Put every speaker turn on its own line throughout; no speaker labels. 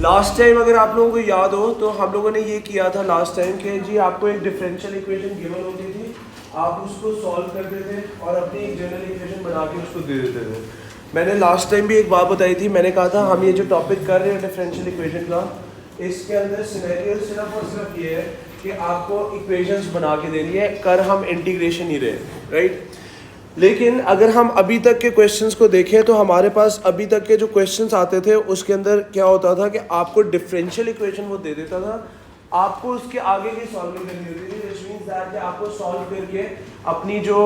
Last time अगर आप लोगों को याद हो तो हम लोगों ने ये किया था लास्ट टाइम कि जी आपको एक डिफरेंशियल इक्वेशन गिवन होती थी, आप उसको सॉल्व करते थे और अपनी एक जनरल इक्वेशन बना के उसको दे देते थे। मैंने लास्ट टाइम भी एक बात बताई थी, मैंने कहा था हम ये जो टॉपिक कर रहे हैं डिफरेंशियल इक्वेशन का, इसके अंदर सिनेरियो सिर्फ और सिर्फ ये है कि आपको इक्वेशंस बना के देनी है, कर हम इंटीग्रेशन ही रहे, राइट। लेकिन अगर हम अभी तक के क्वेश्चंस को देखें तो हमारे पास अभी तक के जो क्वेश्चंस आते थे उसके अंदर क्या होता था कि आपको डिफरेंशियल इक्वेशन वो दे देता था, आपको उसके आगे की सॉल्विंग करनी होती थी, व्हिच मींस दैट कि आपको सॉल्व करके अपनी जो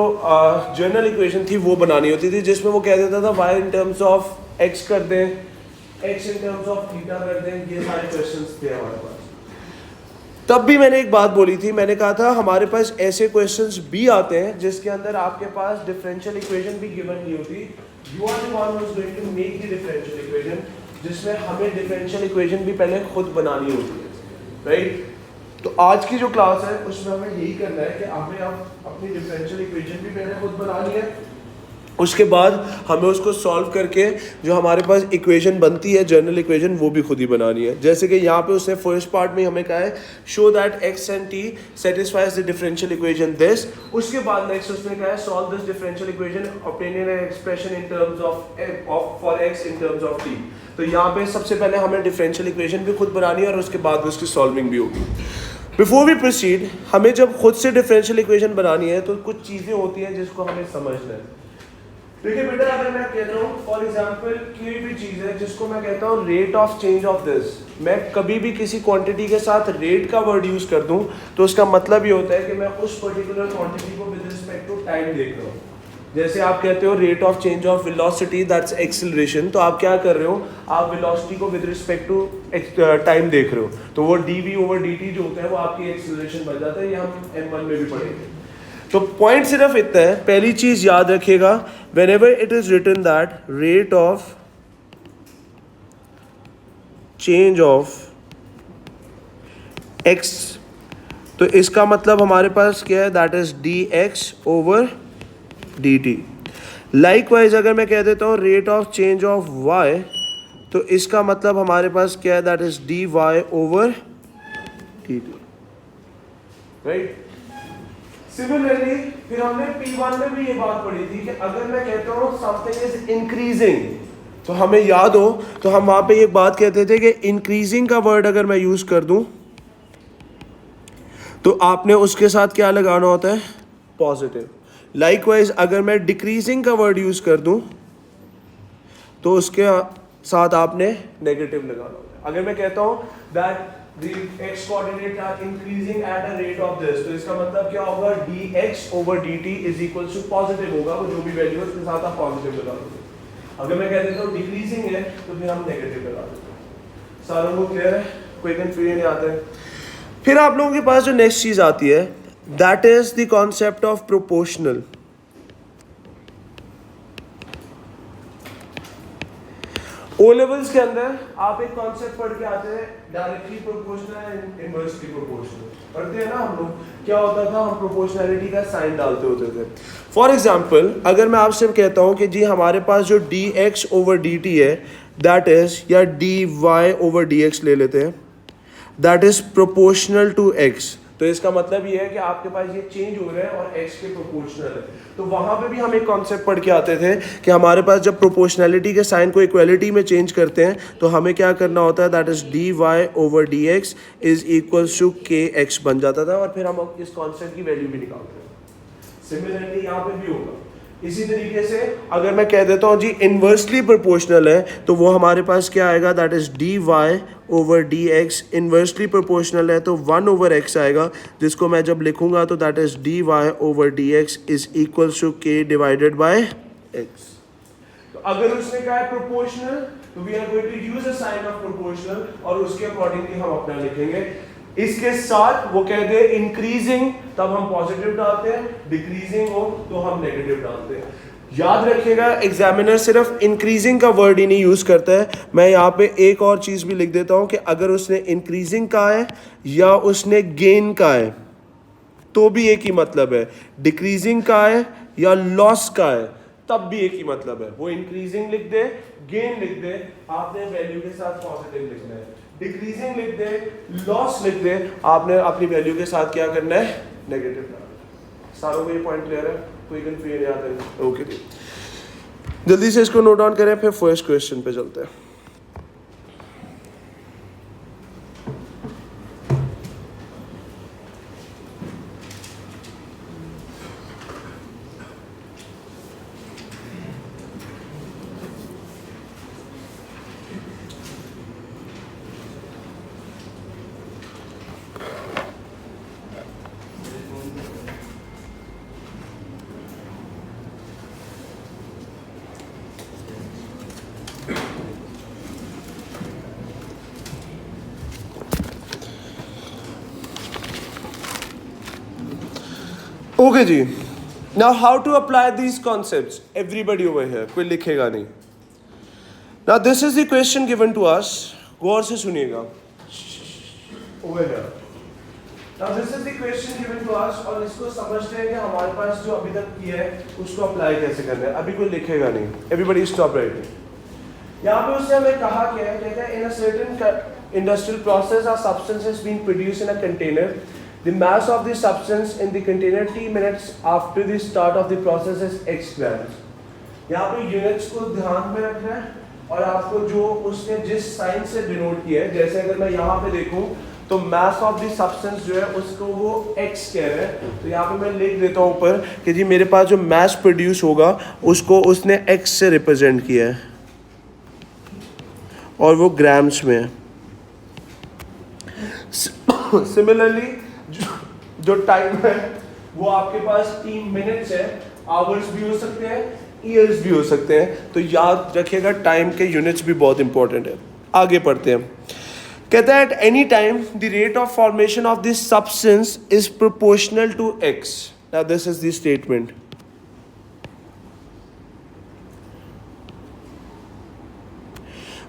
जनरल इक्वेशन थी वो बनानी होती थी, जिसमें वो कह देता था y in terms of x कर दें, x in terms of theta कर दें। ये सारे क्वेश्चंस थे हमारे पास। तब भी मैंने एक बात बोली थी, मैंने कहा था हमारे पास ऐसे क्वेश्चंस भी आते हैं जिसके अंदर आपके पास डिफरेंशियल इक्वेशन भी गिवन नहीं होती, you are the one who is going to make the differential equation, जिसमें हमें डिफरेंशियल इक्वेशन भी पहले खुद बनानी होती है, राइट। तो आज की जो क्लास है उसमें हमें यही करना है कि हमें अपनी डिफरेंशियल इक्वेशन भी पहले खुद बनानी है, उसके बाद हमें उसको सॉल्व करके जो हमारे पास इक्वेशन बनती है जनरल इक्वेशन वो भी खुद ही बनानी है। जैसे कि यहाँ पे उसने फर्स्ट पार्ट में हमें कहा है show that x and t satisfies the differential equation this, उसके बाद नेक्स्ट उसने कहा है solve this differential equation obtaining an expression in terms of for x in terms of t। तो यहाँ पे सबसे पहले हमें डिफरेंशियल इक्वेशन भी खुद बनानी है और उसके बाद उसकी सॉल्विंग भी होगी। बिफोर वी प्रोसीड, हमें जब खुद से डिफरेंशियल इक्वेशन बनानी है तो कुछ चीज़ें होती हैं जिसको हमें समझना है। देखिए बेटा, अगर मैं कहता हूँ फॉर एग्जाम्पल कोई भी चीज़ है जिसको मैं कहता हूँ rate of change of this, मैं कभी भी किसी क्वांटिटी के साथ रेट का वर्ड यूज़ कर दूँ तो उसका मतलब ये होता है कि मैं उस पर्टिकुलर क्वांटिटी को विद रिस्पेक्ट टू टाइम देख रहा हूँ। जैसे आप कहते हो rate of change of velocity that's acceleration, तो आप क्या कर रहे हो, आप वेलोसिटी को विद रिस्पेक्ट टू टाइम देख रहे हो, तो वो dv ओवर dt जो होता है वो आपकी एक्सेलरेशन बन जाता है, ये हम m1 में भी पढ़ेंगे। तो पॉइंट सिर्फ इतना है, पहली चीज याद रखिएगा, whenever it is written that rate of change of x, तो इसका मतलब हमारे पास क्या है, that is dx over dt। Likewise अगर मैं कह देता हूँ rate of change of y, तो इसका मतलब हमारे पास क्या है, that is dy over dt, right. Similarly फिर हमने P1 में भी ये बात पढ़ी थी कि अगर मैं कहता हूँ समथिंग इज इंक्रीजिंग, तो हमें याद हो तो हम वहां पे ये बात कहते थे कि इंक्रीजिंग का वर्ड अगर मैं यूज कर दूं तो आपने उसके साथ क्या लगाना होता है, पॉजिटिव। लाइकवाइज अगर मैं डिक्रीजिंग का वर्ड यूज कर दूं तो उसके साथ आपने नेगेटिव लगाना होता है। अगर मैं कहता हूं that the x coordinate are increasing at a rate of this, तो इसका मतलब क्या होगा, dx over dt is equal to positive होगा, वो जो भी वैल्यू है उसके साथ आप पॉजिटिव लगा दोगे। अगर मैं कह देता हूँ डिक्रीजिंग है तो फिर हम नेगेटिव लगा देते हैं। सारों को क्लियर है, कोई कंफ्यूजन नहीं आता है। फिर आप लोगों के पास जो नेक्स्ट चीज आती है that is the concept of proportional. O levels के अंदर आप एक कॉन्सेप्ट पढ़ के आते हैं, directly proportional and inversely proportional पढ़ते हैं ना हम लोग। क्या होता था, हम प्रोपोर्शनैलिटी का साइन डालते होते थे। फॉर एग्जांपल अगर मैं आपसे कहता हूं कि जी हमारे पास जो dx ओवर dt है दैट इज, या dy ओवर dx ले लेते हैं, that is proportional to x, तो इसका मतलब ये है कि आपके पास ये चेंज हो रहा है और x के प्रोपोर्शनल है। तो वहां पे भी हम एक कॉन्सेप्ट पढ़ के आते थे कि हमारे पास जब प्रोपोर्शनैलिटी के साइन को इक्वालिटी में चेंज करते हैं तो हमें क्या करना होता है, that is dy over dx is equals to kx बन जाता था, और फिर हम इस कॉन्सेप्ट की वैल्यू भी निकालते हैं। सिमिलरली यहाँ पे भी होगा। इसी तरीके से अगर मैं कह देता हूँ जी इन्वर्सली प्रोपोर्शनल है तो वो हमारे पास क्या आएगा, that is dy over dx। Inversely proportional है तो 1 ओवर x आएगा, जिसको मैं जब लिखूंगा तो that is dy over dx is equals to k divided by x। तो अगर उसने कहा है प्रोपोर्शनल तो we are going to use a sign of proportional और उसके अकॉर्डिंगली हम अपना लिखेंगे। इसके साथ वो कह दे इंक्रीजिंग तब हम पॉजिटिव डालते हैं, डिक्रीजिंग हो तो हम नेगेटिव डालते हैं। याद रखिएगा एग्जामिनर सिर्फ इंक्रीजिंग का वर्ड ही नहीं यूज करता है। मैं यहाँ पे एक और चीज भी लिख देता हूँ कि अगर उसने इंक्रीजिंग कहा है या उसने गेन कहा है तो भी एक ही मतलब है, डिक्रीजिंग का है या लॉस का है तब भी एक ही मतलब है। वो इंक्रीजिंग लिख दे, गेन लिख दे, आपने वैल्यू के साथ पॉजिटिव लिखना है। डिक्रीजिंग लिख दे, लॉस लिख दे, आपने अपनी वैल्यू के साथ क्या करना है, नेगेटिव डालना। सारों को ये पॉइंट क्लियर है, कोई कंफ्यूजन याद है? ओके जी, जल्दी से इसको नोट डाउन करें, फिर फर्स्ट क्वेश्चन पे चलते हैं। ओके जी, now how to apply these concepts, everybody over here, कोई लिखेगा नहीं। Now this is the question given to us, गौर से सुनिएगा। Over here, now this is the question given to us, और इसको समझते हैं कि हमारे पास जो अभी तक किया है उसको अप्लाई कैसे करना है। अभी कोई लिखेगा नहीं, एवरीबडी स्टॉप राइटिंग। यहाँ पे उसने हमें कहा क्या है, कहता है in a certain industrial process a substance is being produced in a container, the mass of the substance in the container t minutes after the start of the process is x grams। यहाँ पे units को ध्यान में रखना है, और आपको जो उसने जिस साइन से डिनोट किया है, जैसे अगर मैं यहाँ पे देखूँ तो mass of the substance जो है उसको वो x कह रहे हैं, तो यहाँ पे मैं लिख देता हूँ ऊपर कि जी मेरे पास जो mass प्रोड्यूस होगा उसको उसने x से रिप्रेजेंट किया है, और वो ग्राम्स में है। सिमिलरली जो टाइम है वो आपके पास 3 मिनट्स है, आवर्स भी हो सकते हैं, ईयर्स भी हो सकते हैं, तो याद रखिएगा टाइम के यूनिट्स भी बहुत इंपॉर्टेंट है। आगे पढ़ते हैं, कहता है at any time the rate of formation of this substance is proportional to x. Now this is the statement.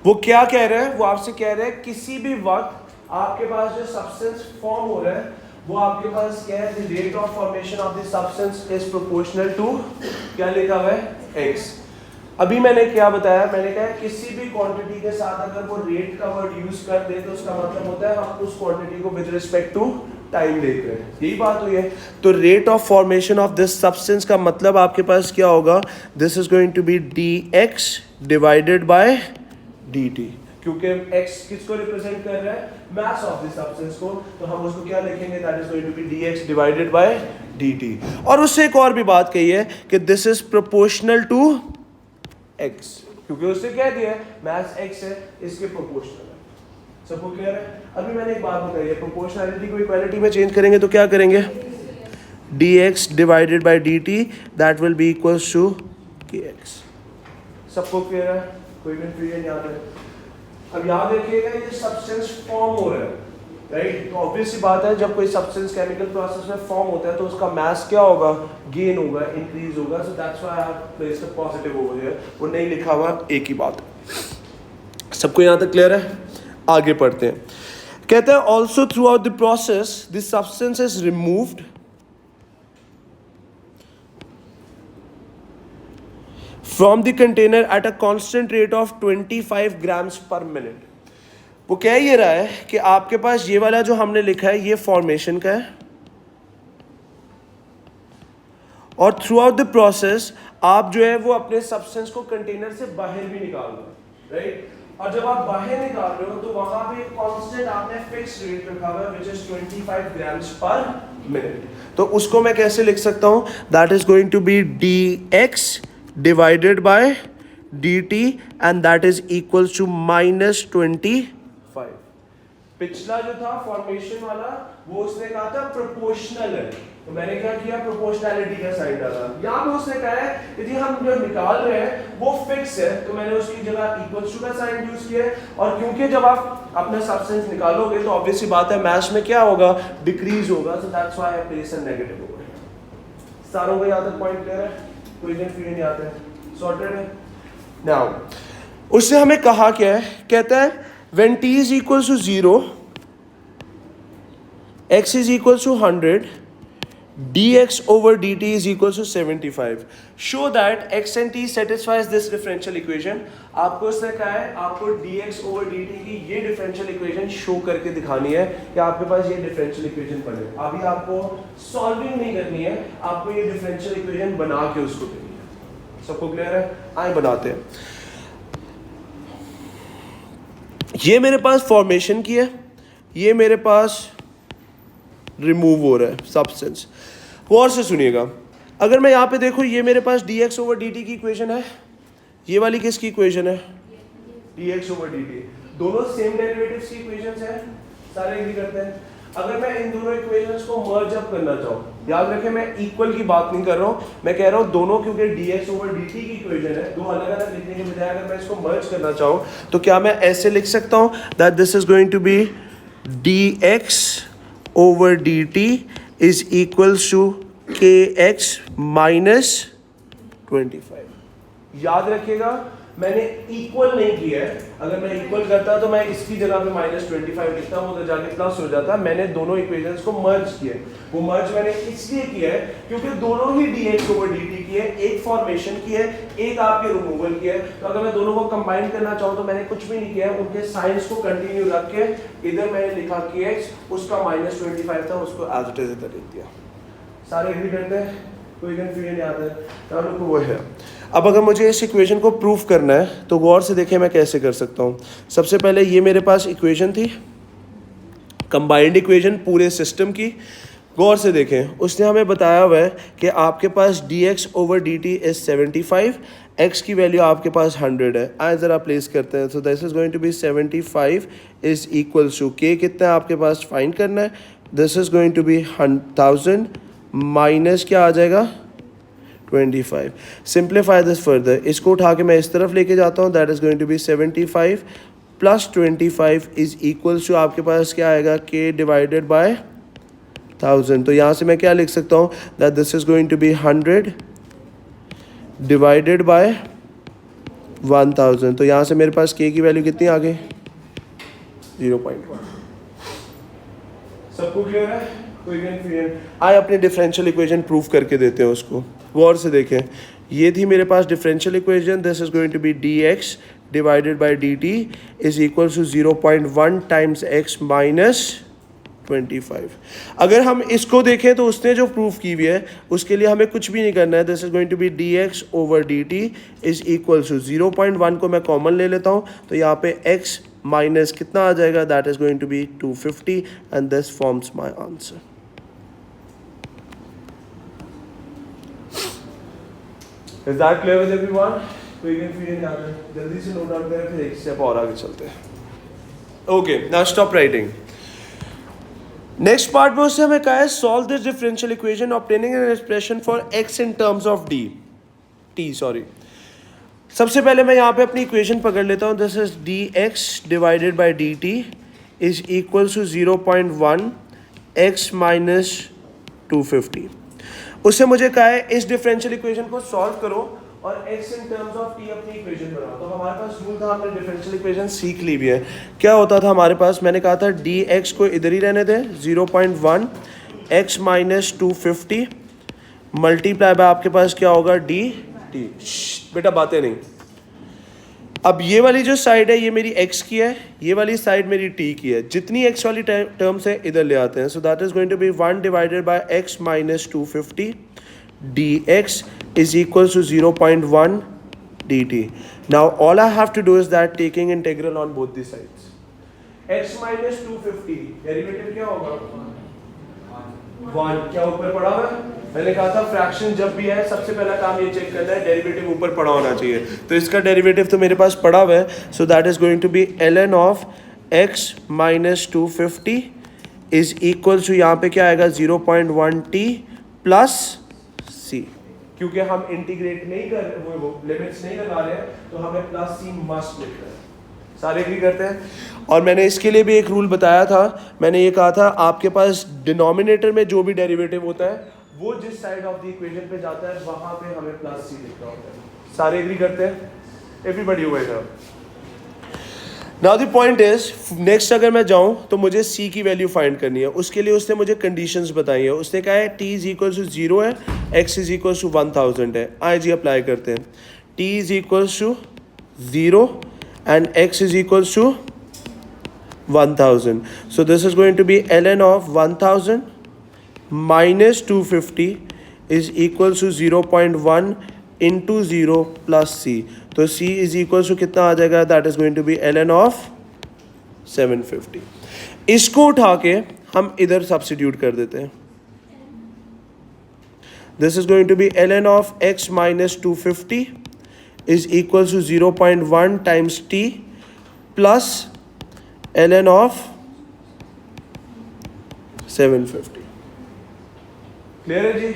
वो क्या कह रहे हैं, वो आपसे कह रहे हैं किसी भी वक्त आपके पास जो सब्सटेंस फॉर्म हो रहा है वो आपके पास क्या है, the rate of formation of the substance is proportional to, क्या लिखा हुआ है, x। अभी मैंने क्या बताया, मैंने कहा किसी भी क्वांटिटी के साथ अगर वो रेट का वर्ड यूज कर दे तो उसका मतलब होता है हम उस क्वांटिटी को विद रिस्पेक्ट टू टाइम देख रहे हैं, यही बात हुई है। तो rate of formation of this substance का मतलब आपके पास क्या होगा, this is going to be dx divided by dt, क्योंकि x किसको रिप्रेजेंट कर रहा है, मास ऑफ द सब्सटेंस को, तो हम उसको क्या लिखेंगे, that is going to be dx divided by dt। और उससे एक और भी बात कही है कि this is proportional to x, क्योंकि उससे कह दिया है मास x है, इसके प्रोपोर्शनल है। सबको क्लियर है? अभी मैंने एक बात बताई है, प्रोपोर्शनैलिटी को इक्वालिटी में चेंज करेंगे तो क्या करेंगे, dx divided by dt, that will be equals to kx। सबको क्लियर है? कोई कंफ्यूजन याद है? अब याद रखिएगा ये सब्सटेंस फॉर्म हो रहा है, राइट? तो ऑब्वियस सी बात है जब कोई सब्सटेंस केमिकल प्रोसेस में फॉर्म होता है तो उसका मास क्या होगा, गेन होगा, इंक्रीज होगा। So that's why I have placed a positive over here, वो नहीं लिखा हुआ, एक ही बात। सबको यहाँ तक क्लियर है? आगे पढ़ते हैं, कहते हैं also through out the process this substance is removed from the container at a constant rate of 25 grams per minute। वो कह ये रहा है कि आपके पास ये वाला जो हमने लिखा है ये फॉर्मेशन का है, और थ्रू आउट द प्रोसेस आप जो है वो अपने सब्सटेंस को कंटेनर से बाहर भी निकाल रहे हो, राइट? और जब आप बाहर निकाल रहे हो तो वहां पे एक कांस्टेंट आपने फिक्स रेट रखा हुआ है which is 25 grams per minute. तो उसको मैं कैसे लिख सकता हूं, that is going to be dx divided by dt and that is equals to -25। पिछला जो था फॉर्मेशन वाला वो उसने कहा था प्रोपोर्शनल है, तो मैंने क्या किया, प्रोपोर्शनैलिटी का साइन डाला। यहाँ पे उसने कहा है कि जी हम जो निकाल रहे हैं वो फिक्स है, तो मैंने उसकी जगह इक्वल्स टू का साइन यूज किया है। और क्योंकि जब आप अपना सब्सटेंस निकालोगे तो ऑब्वियस सी बात है मास में क्या होगा, डिक्रीज होगा, so that's why I place a negative over here. सारों को यहाँ तक पॉइंट क्लियर है? कोई कंफ्यूजन नहीं आता है? सॉर्टेड है? नाउ उससे हमें कहा क्या है, कहता है when t is equals to 0, x is equals to 100, dx over dt is equals to 75. Show that x and t satisfies this differential equation. आपको इसने कहा है आपको dx over dt की ये differential equation show करके दिखानी है कि आपके पास ये differential equation बने. अभी आपको solving नहीं करनी है, आपको ये differential equation बना के उसको देनी है. सबको क्लियर है? आए बनाते हैं. ये मेरे पास फॉर्मेशन की है, ये मेरे पास रिमूव हो रहा है सब्सटेंस. गौर से सुनिएगा, अगर मैं यहाँ पे देखूँ ये मेरे पास dx ओवर dt की इक्वेशन है, ये वाली किसकी इक्वेशन है? dx over dt. दोनों सेम डेरिवेटिव्स की इक्वेशंस हैं, सारे एग्री करते हैं. अगर मैं इन दोनों इक्वेशंस को मर्ज अप करना चाहूँ, याद रखें मैं इक्वल की बात नहीं कर रहा हूँ, मैं कह रहा हूँ दोनों, क्योंकि dx ओवर dt की इक्वेशन है, दो अलग अलग लिखने के बजाय अगर मैं इसको मर्ज करना चाहूँ तो क्या मैं ऐसे लिख सकता हूँ that this is going to be dx over dt is equals to kx minus 25. याद रखिएगा मैंने इक्वल नहीं किया है. अगर मैं इक्वल करता तो मैं इसकी जगह पे -25 लिखता हूँ, उधर जाके प्लस हो जाता. मैंने दोनों इक्वेशंस को मर्ज किया. वो मर्ज मैंने इसलिए किया है क्योंकि दोनों ही dx ओवर dt की है, एक फॉर्मेशन की है, एक आपके रिमूवल की है. तो अगर मैं दोनों को कंबाइन करना चाहूँ तो मैंने कुछ भी नहीं किया है, उनके साइंस को कंटिन्यू रख के इधर मैंने लिखा kx, उसका -25 था, उसको एज इट इज इधर लिख दिया. सारे एग्री करते हैं? कोई कंफ्यूजन नहीं आता है? तो वो है. अब अगर मुझे इस इक्वेशन को प्रूफ करना है तो गौर से देखें मैं कैसे कर सकता हूँ. सबसे पहले ये मेरे पास इक्वेशन थी, कंबाइंड इक्वेशन पूरे सिस्टम की. गौर से देखें, उसने हमें बताया हुआ है कि आपके पास dx over dt is 75, x की वैल्यू आपके पास 100 है. आए ज़रा प्लेस करते हैं. So this is going to be 75 is equals to k कितना है आपके पास फाइंड करना है. This is going to be 1000 minus क्या आ जाएगा 25. सिंप्लीफाई दिस फर्दर, इसको उठा के मैं इस तरफ लेके जाता हूँ. That is going to be 75 plus 25 is equals to आपके पास क्या आएगा k डिवाइडेड बाय 1000. तो यहाँ से मैं क्या लिख सकता हूँ that this is going to be 100 divided by 1000. तो यहाँ से मेरे पास k की वैल्यू कितनी आ गई 0.1. सबको क्लियर है? कोई कंफ्यूजन? आए अपनी डिफरेंशियल इक्वेशन प्रूफ करके देते हैं उसको. गौर से देखें, ये थी मेरे पास differential equation. This is going to be dx divided by dt is equal to 0.1 times x minus 25. अगर हम इसको देखें तो उसने जो प्रूफ की हुई है उसके लिए हमें कुछ भी नहीं करना है. This is going to be dx over dt is equal to 0.1 को मैं कॉमन ले लेता हूँ तो यहाँ पे x माइनस कितना आ जाएगा that is going to be 250 and this forms my answer. Is that clear with everyone? कोई कंफ्यूजन नहीं आता है? जल्दी से नोट डाउन करें, फिर एक स्टेप और आगे चलते हैं. Okay, now stop writing. Next part में उससे हमें कहा है solve this differential equation obtaining an expression for x in terms of t. सबसे पहले मैं यहाँ पे अपनी इक्वेशन पकड़ लेता हूँ. This is dx divided by dt is equal to 0.1 x minus 250. उससे मुझे कहा है इस डिफरेंशियल इक्वेशन को सॉल्व करो और x in terms of t अपनी इक्वेशन बनाओ. तो हमारे पास रूल था, हमने डिफरेंशियल इक्वेशन सीख ली भी है. क्या होता था हमारे पास, मैंने कहा था dx को इधर ही रहने दें 0.1 x माइनस 250 मल्टीप्लाई बाय आपके पास क्या होगा dt. बेटा बातें नहीं. अब ये वाली जो साइड है ये मेरी x की है, ये वाली साइड मेरी t की है. जितनी x वाली टर्म्स है इधर ले आते हैं. So that is going to be 1 divided by x minus 250 dx is equals to 0.1 dt. Now all I have to do is that taking integral on both the sides. x minus 250 derivative क्या होगा 1. क्या ऊपर पड़ा हुआ है? मैंने कहा था फ्रैक्शन जब भी है सबसे पहला काम ये चेक करना है डेरिवेटिव ऊपर पड़ा होना चाहिए. तो इसका डेरिवेटिव तो मेरे पास पड़ा हुआ है. So that is going to be ln of x minus 250 is equal to यहाँ पे क्या आएगा 0.1 t प्लस c. क्योंकि हम इंटीग्रेट नहीं कर रहे, वो लिमिट्स नहीं लगा रहे हैं, तो हमें प्लस सी मस्ट लिखना है. सारे एग्री करते हैं? और मैंने इसके लिए भी एक रूल बताया था. मैंने ये कहा था आपके पास डिनोमिनेटर में जो भी डेरिवेटिव होता है वो जिस साइड ऑफ द इक्वेशन पे जाता है वहां पे हमें प्लस सी लिखना होता है. सारे एग्री करते हैं? एवरीबॉडी हुआ है. Now the point is, next अगर मैं जाऊं तो मुझे c की वैल्यू फाइंड करनी है। उसके लिए उसने मुझे कंडीशंस बताई है। उसने कहा है t इज इक्वल टू 0 है, x इज इक्वल टू 1000 है। आए जी अप्लाई करते हैं। t is equal to 0 and x is equal to 1000. So this is going to be ln of 1000 minus 250 is equals to 0.1 into 0 plus c. तो c is equals to कितना आ जाएगा? That is going to be ln of 750. इसको उठा के हम इधर substitute कर देते हैं। This is going to be ln of x minus 250 is equals to 0.1 times t plus ln of 750. Clear है जी?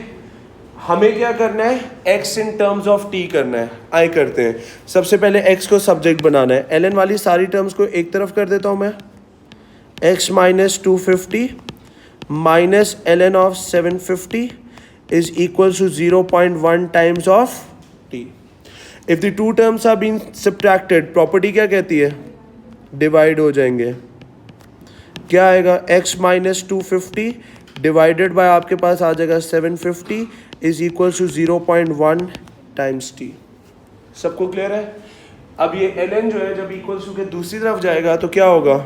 हमें क्या करना है? x in terms of t करना है। आए करते हैं। सबसे पहले x को सब्जेक्ट बनाना है। ln वाली सारी टर्म्स को एक तरफ कर देता हूं मैं। x minus 250 minus ln of 750 is equals to 0.1 times of t. If the two terms are being subtracted, property क्या कहती है? डिवाइड हो जाएंगे। क्या आएगा? x माइनस 250 डिवाइडेड बाय आपके पास आ जाएगा 750 is equal to 0.1 times t। सबको क्लियर है? अब ये ln जो है जब इक्वल टू के दूसरी तरफ जाएगा तो क्या होगा?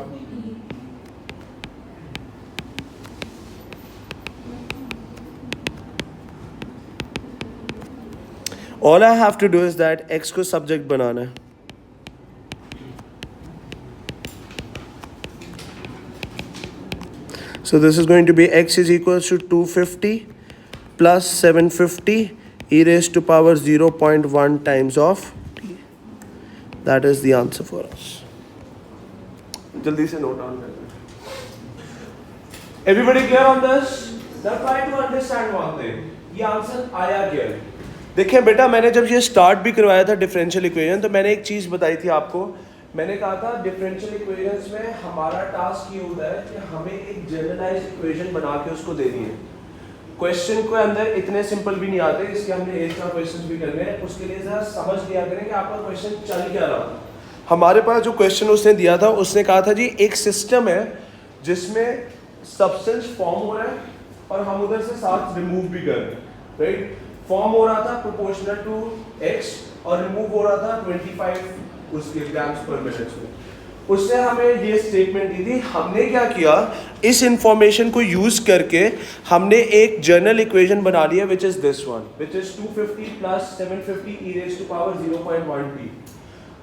All I have to do is that x को सब्जेक्ट बनाना है। So this is going to be x is equals to 250 plus 750 e raised to power 0.1 times of t. That is the answer for us. जल्दी से note down कर लें। Everybody clear on this? Now try to understand one thing. ये answer आया क्या है? देखिए बेटा, मैंने जब ये स्टार्ट भी करवाया था डिफरेंशियल इक्वेशन तो मैंने एक चीज़ बताई थी आपको। मैंने कहा था डिफरेंशियल इक्वेशंस में हमारा टास्क ये होता है कि हमें एक जनरलाइज्ड इक्वेशन बना के उसको देनी है। क्वेश्चन के अंदर इतने सिंपल भी नहीं आते, इसके हमने एक का क्वेश्चन भी करने हैं। उसके लिए ज़रा समझ लिया करें कि आपका क्वेश्चन चल क्या रहा। हमारे पास जो क्वेश्चन उसने दिया था, उसने कहा था जी एक सिस्टम है जिसमें सब्सटेंस फॉर्म हो रहा है और हम उधर से साथ रिमूव भी कर रहे हैं, राइट। फॉर्म हो रहा था प्रोपोर्शनल टू x और रिमूव हो रहा था 25 उसके ग्राम्स पर मिनट में। उसने हमें ये स्टेटमेंट दी थी। हमने क्या किया, इस इंफॉर्मेशन को यूज करके हमने एक जनरल इक्वेशन बना लिया which is this one, which is 250 plus 750 e raised to power 0.1 t।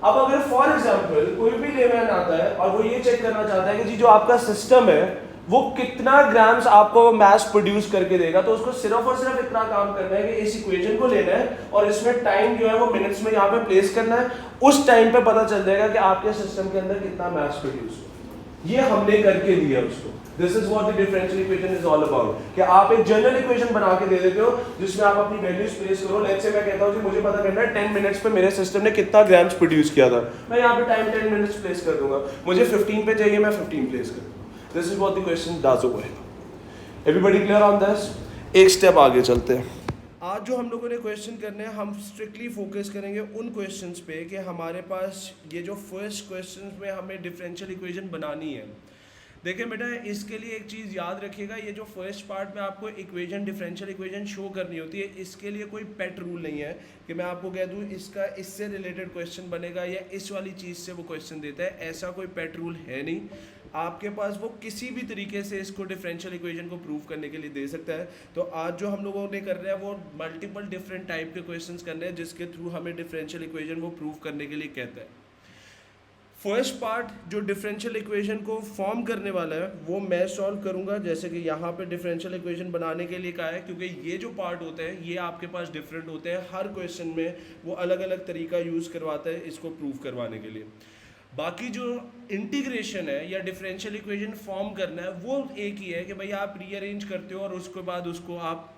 अब अगर फॉर एग्जांपल कोई भी लेमैन आता है और वो ये चेक करना चाहता है कि जी जो आपका सिस्टम है वो कितना ग्राम्स आपको मैस प्रोड्यूस करके देगा, तो उसको सिर्फ और सिर्फ इतना काम करना है कि इस इक्वेशन को लेना है और इसमें टाइम जो है वो मिनट्स में यहाँ पे प्लेस करना है। उस टाइम पे पता चल जाएगा कि आपके सिस्टम के अंदर कितना मैस प्रोड्यूस हो। ये हमने करके दिया उसको। This is what the differential equation is all about, कि आप एक जनरल इक्वेशन बना के दे देते हो जिसमें आप अपनी वैल्यूज प्लेस करो। लेट्स से मैं कहता हूँ कि मुझे पता करना है 10 मिनट्स पे मेरे सिस्टम ने कितना ग्राम्स प्रोड्यूस किया था, मैं यहाँ पे टाइम 10 मिनट्स प्लेस कर दूंगा। मुझे 15 पे चाहिए, मैं 15 प्लेस कर दूंगा। This is what the question does over here. Everybody clear on this? एक स्टेप आगे चलते हैं। आज जो हम लोगों ने क्वेश्चन करने हैं, हम स्ट्रिक्टली फोकस करेंगे उन क्वेश्चंस पे कि हमारे पास ये जो फर्स्ट क्वेश्चन में हमें डिफरेंशियल इक्वेशन बनानी है। देखिए बेटा, इसके लिए एक चीज़ याद रखिएगा, ये जो फर्स्ट पार्ट में आपको इक्वेशन डिफरेंशियल इक्वेशन शो करनी होती है, इसके लिए कोई पेट रूल नहीं है कि मैं आपको कह दूँ इसका इससे रिलेटेड क्वेश्चन बनेगा या इस वाली चीज़ से वो क्वेश्चन देता है। ऐसा कोई पेट रूल है नहीं। आपके पास वो किसी भी तरीके से इसको डिफरेंशियल इक्वेशन को प्रूव करने के लिए दे सकता है। तो आज जो हम लोगों ने करना है वो मल्टीपल डिफरेंट टाइप के क्वेश्चंस करने हैं जिसके थ्रू हमें डिफरेंशियल इक्वेशन वो प्रूव करने के लिए कहता है। फर्स्ट पार्ट जो डिफरेंशियल इक्वेशन को फॉर्म करने वाला है वो मैं सॉल्व करूंगा, जैसे कि यहाँ पे डिफरेंशियल इक्वेशन बनाने के लिए कहा है, क्योंकि ये जो पार्ट होते हैं ये आपके पास डिफरेंट होते हैं। हर क्वेश्चन में वो अलग अलग तरीका यूज़ करवाता है इसको प्रूव करवाने के लिए। बाकी जो इंटीग्रेशन है या डिफरेंशियल इक्वेशन फॉर्म करना है वो एक ही है कि भाई आप रीअरेंज करते हो और उसके बाद उसको आप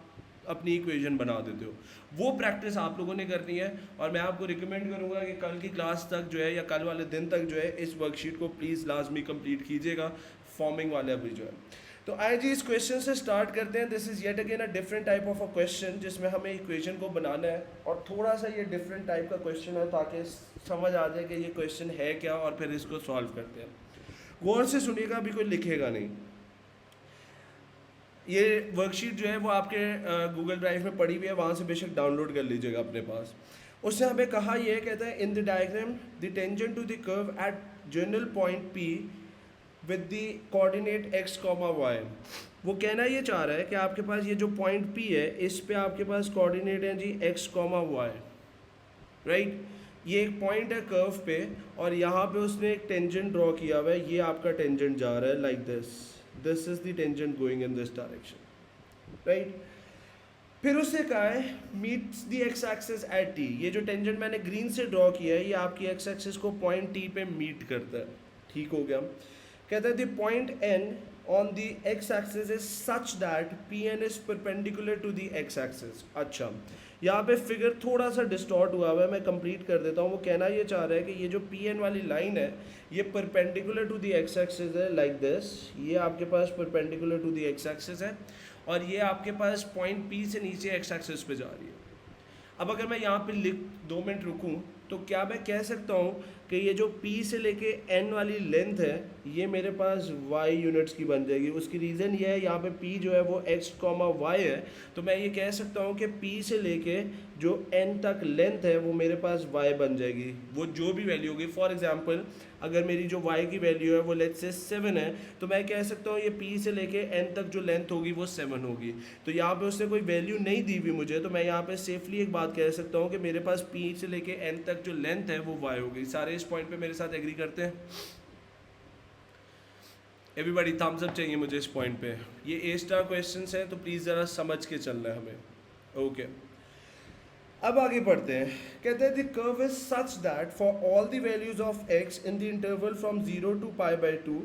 अपनी इक्वेशन बना देते हो। वो प्रैक्टिस आप लोगों ने करनी है और मैं आपको रिकमेंड करूंगा कि कल की क्लास तक जो है या कल वाले दिन तक जो है इस वर्कशीट को प्लीज़ लाजमी कंप्लीट कीजिएगा, फॉर्मिंग वाला भी जो है। तो आइए जी इस क्वेश्चन से स्टार्ट करते हैं. This is yet again a different type of a question जिसमें हमें इक्वेशन को बनाना है और थोड़ा सा ये डिफरेंट टाइप का क्वेश्चन है ताकि समझ आ जाए कि ये क्वेश्चन है क्या और फिर इसको सॉल्व करते हैं. गौर से सुनिएगा, अभी कोई लिखेगा नहीं. ये वर्कशीट जो है वो आपके गूगल ड्राइव में पड़ी हुई है, वहाँ से बेशक डाउनलोड कर लीजिएगा अपने पास. उससे हमें कहा ये कहता है in the diagram the tangent to the curve at general point P with the coordinate x, y. वो कहना ये चाह रहा है कि आपके पास ये जो पॉइंट P है इस पे आपके पास कोऑर्डिनेट है जी x, y. राइट. ये एक पॉइंट है कर्व पे और यहाँ पे उसने एक टेंजेंट ड्रॉ किया हुआ है. ये आपका टेंजेंट जा रहा है like this is the tangent going in this direction. Right. फिर उससे कहा है meets the x axis at t. ये जो टेंजेंट मैंने ग्रीन से ड्रॉ किया है ये आपकी एक्स एक्सिस को पॉइंट t पे मीट करता है. ठीक हो गया. कहता है the point n on the x axis is such that Pn is perpendicular to the x axis. अच्छा, यहाँ पे फिगर थोड़ा सा डिस्टॉर्ट हुआ हुआ है, मैं कंप्लीट कर देता हूँ. वो कहना ये चाह रहा है कि ये जो Pn वाली लाइन है ये perpendicular to the x axis है लाइक दिस. ये आपके पास perpendicular to the x axis है और ये आपके पास पॉइंट P से नीचे x एक्सिस पे जा रही है. अब अगर मैं यहाँ पे 2 मिनट रुकूँ तो क्या मैं कह सकता हूँ कि ये जो P से लेके N वाली लेंथ है ये मेरे पास y यूनिट्स की बन जाएगी. उसकी रीज़न ये है यहाँ पे P जो है वो x, y है, तो मैं ये कह सकता हूँ कि P से लेके जो N तक लेंथ है वो मेरे पास y बन जाएगी. वो जो भी वैल्यू होगी, फॉर एग्जांपल अगर मेरी जो y की वैल्यू है वो लेट्स से 7 है तो मैं कह सकता हूँ ये P से लेके N तक जो लेंथ होगी वो 7 होगी. तो यहाँ पे उसने कोई वैल्यू नहीं दी हुई मुझे, तो मैं यहाँ पे सेफली एक बात कह सकता हूँ कि मेरे पास P से लेके N तक जो लेंथ है वो y होगी. सारे इस पॉइंट पे मेरे साथ एग्री करते हैं? एवरीबॉडी थम्स अप चाहिए मुझे इस पॉइंट पे. ये ए स्टार क्वेश्चंस हैं तो प्लीज़ ज़रा समझ के चलना है हमें. ओके, अब आगे पढ़ते हैं. कहते हैं the curve is such that for all the values of x in the interval from 0 to π/2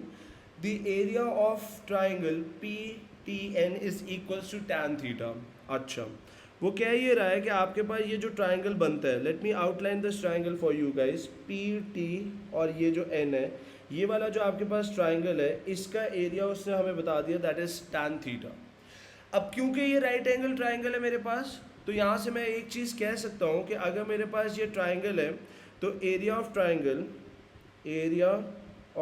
the area of triangle PTN is equals to tan theta. अच्छा, वो कह ये रहा है कि आपके पास ये जो ट्राइंगल बनता है, let me outline this triangle for you guys. PT और ये जो N है, ये वाला जो आपके पास ट्राइंगल है इसका एरिया उसने हमें बता दिया दैट इज tan थीटा. अब क्योंकि ये राइट एंगल ट्राइंगल है मेरे पास, तो यहाँ से मैं एक चीज़ कह सकता हूँ कि अगर मेरे पास ये ट्राइंगल है तो area of triangle, area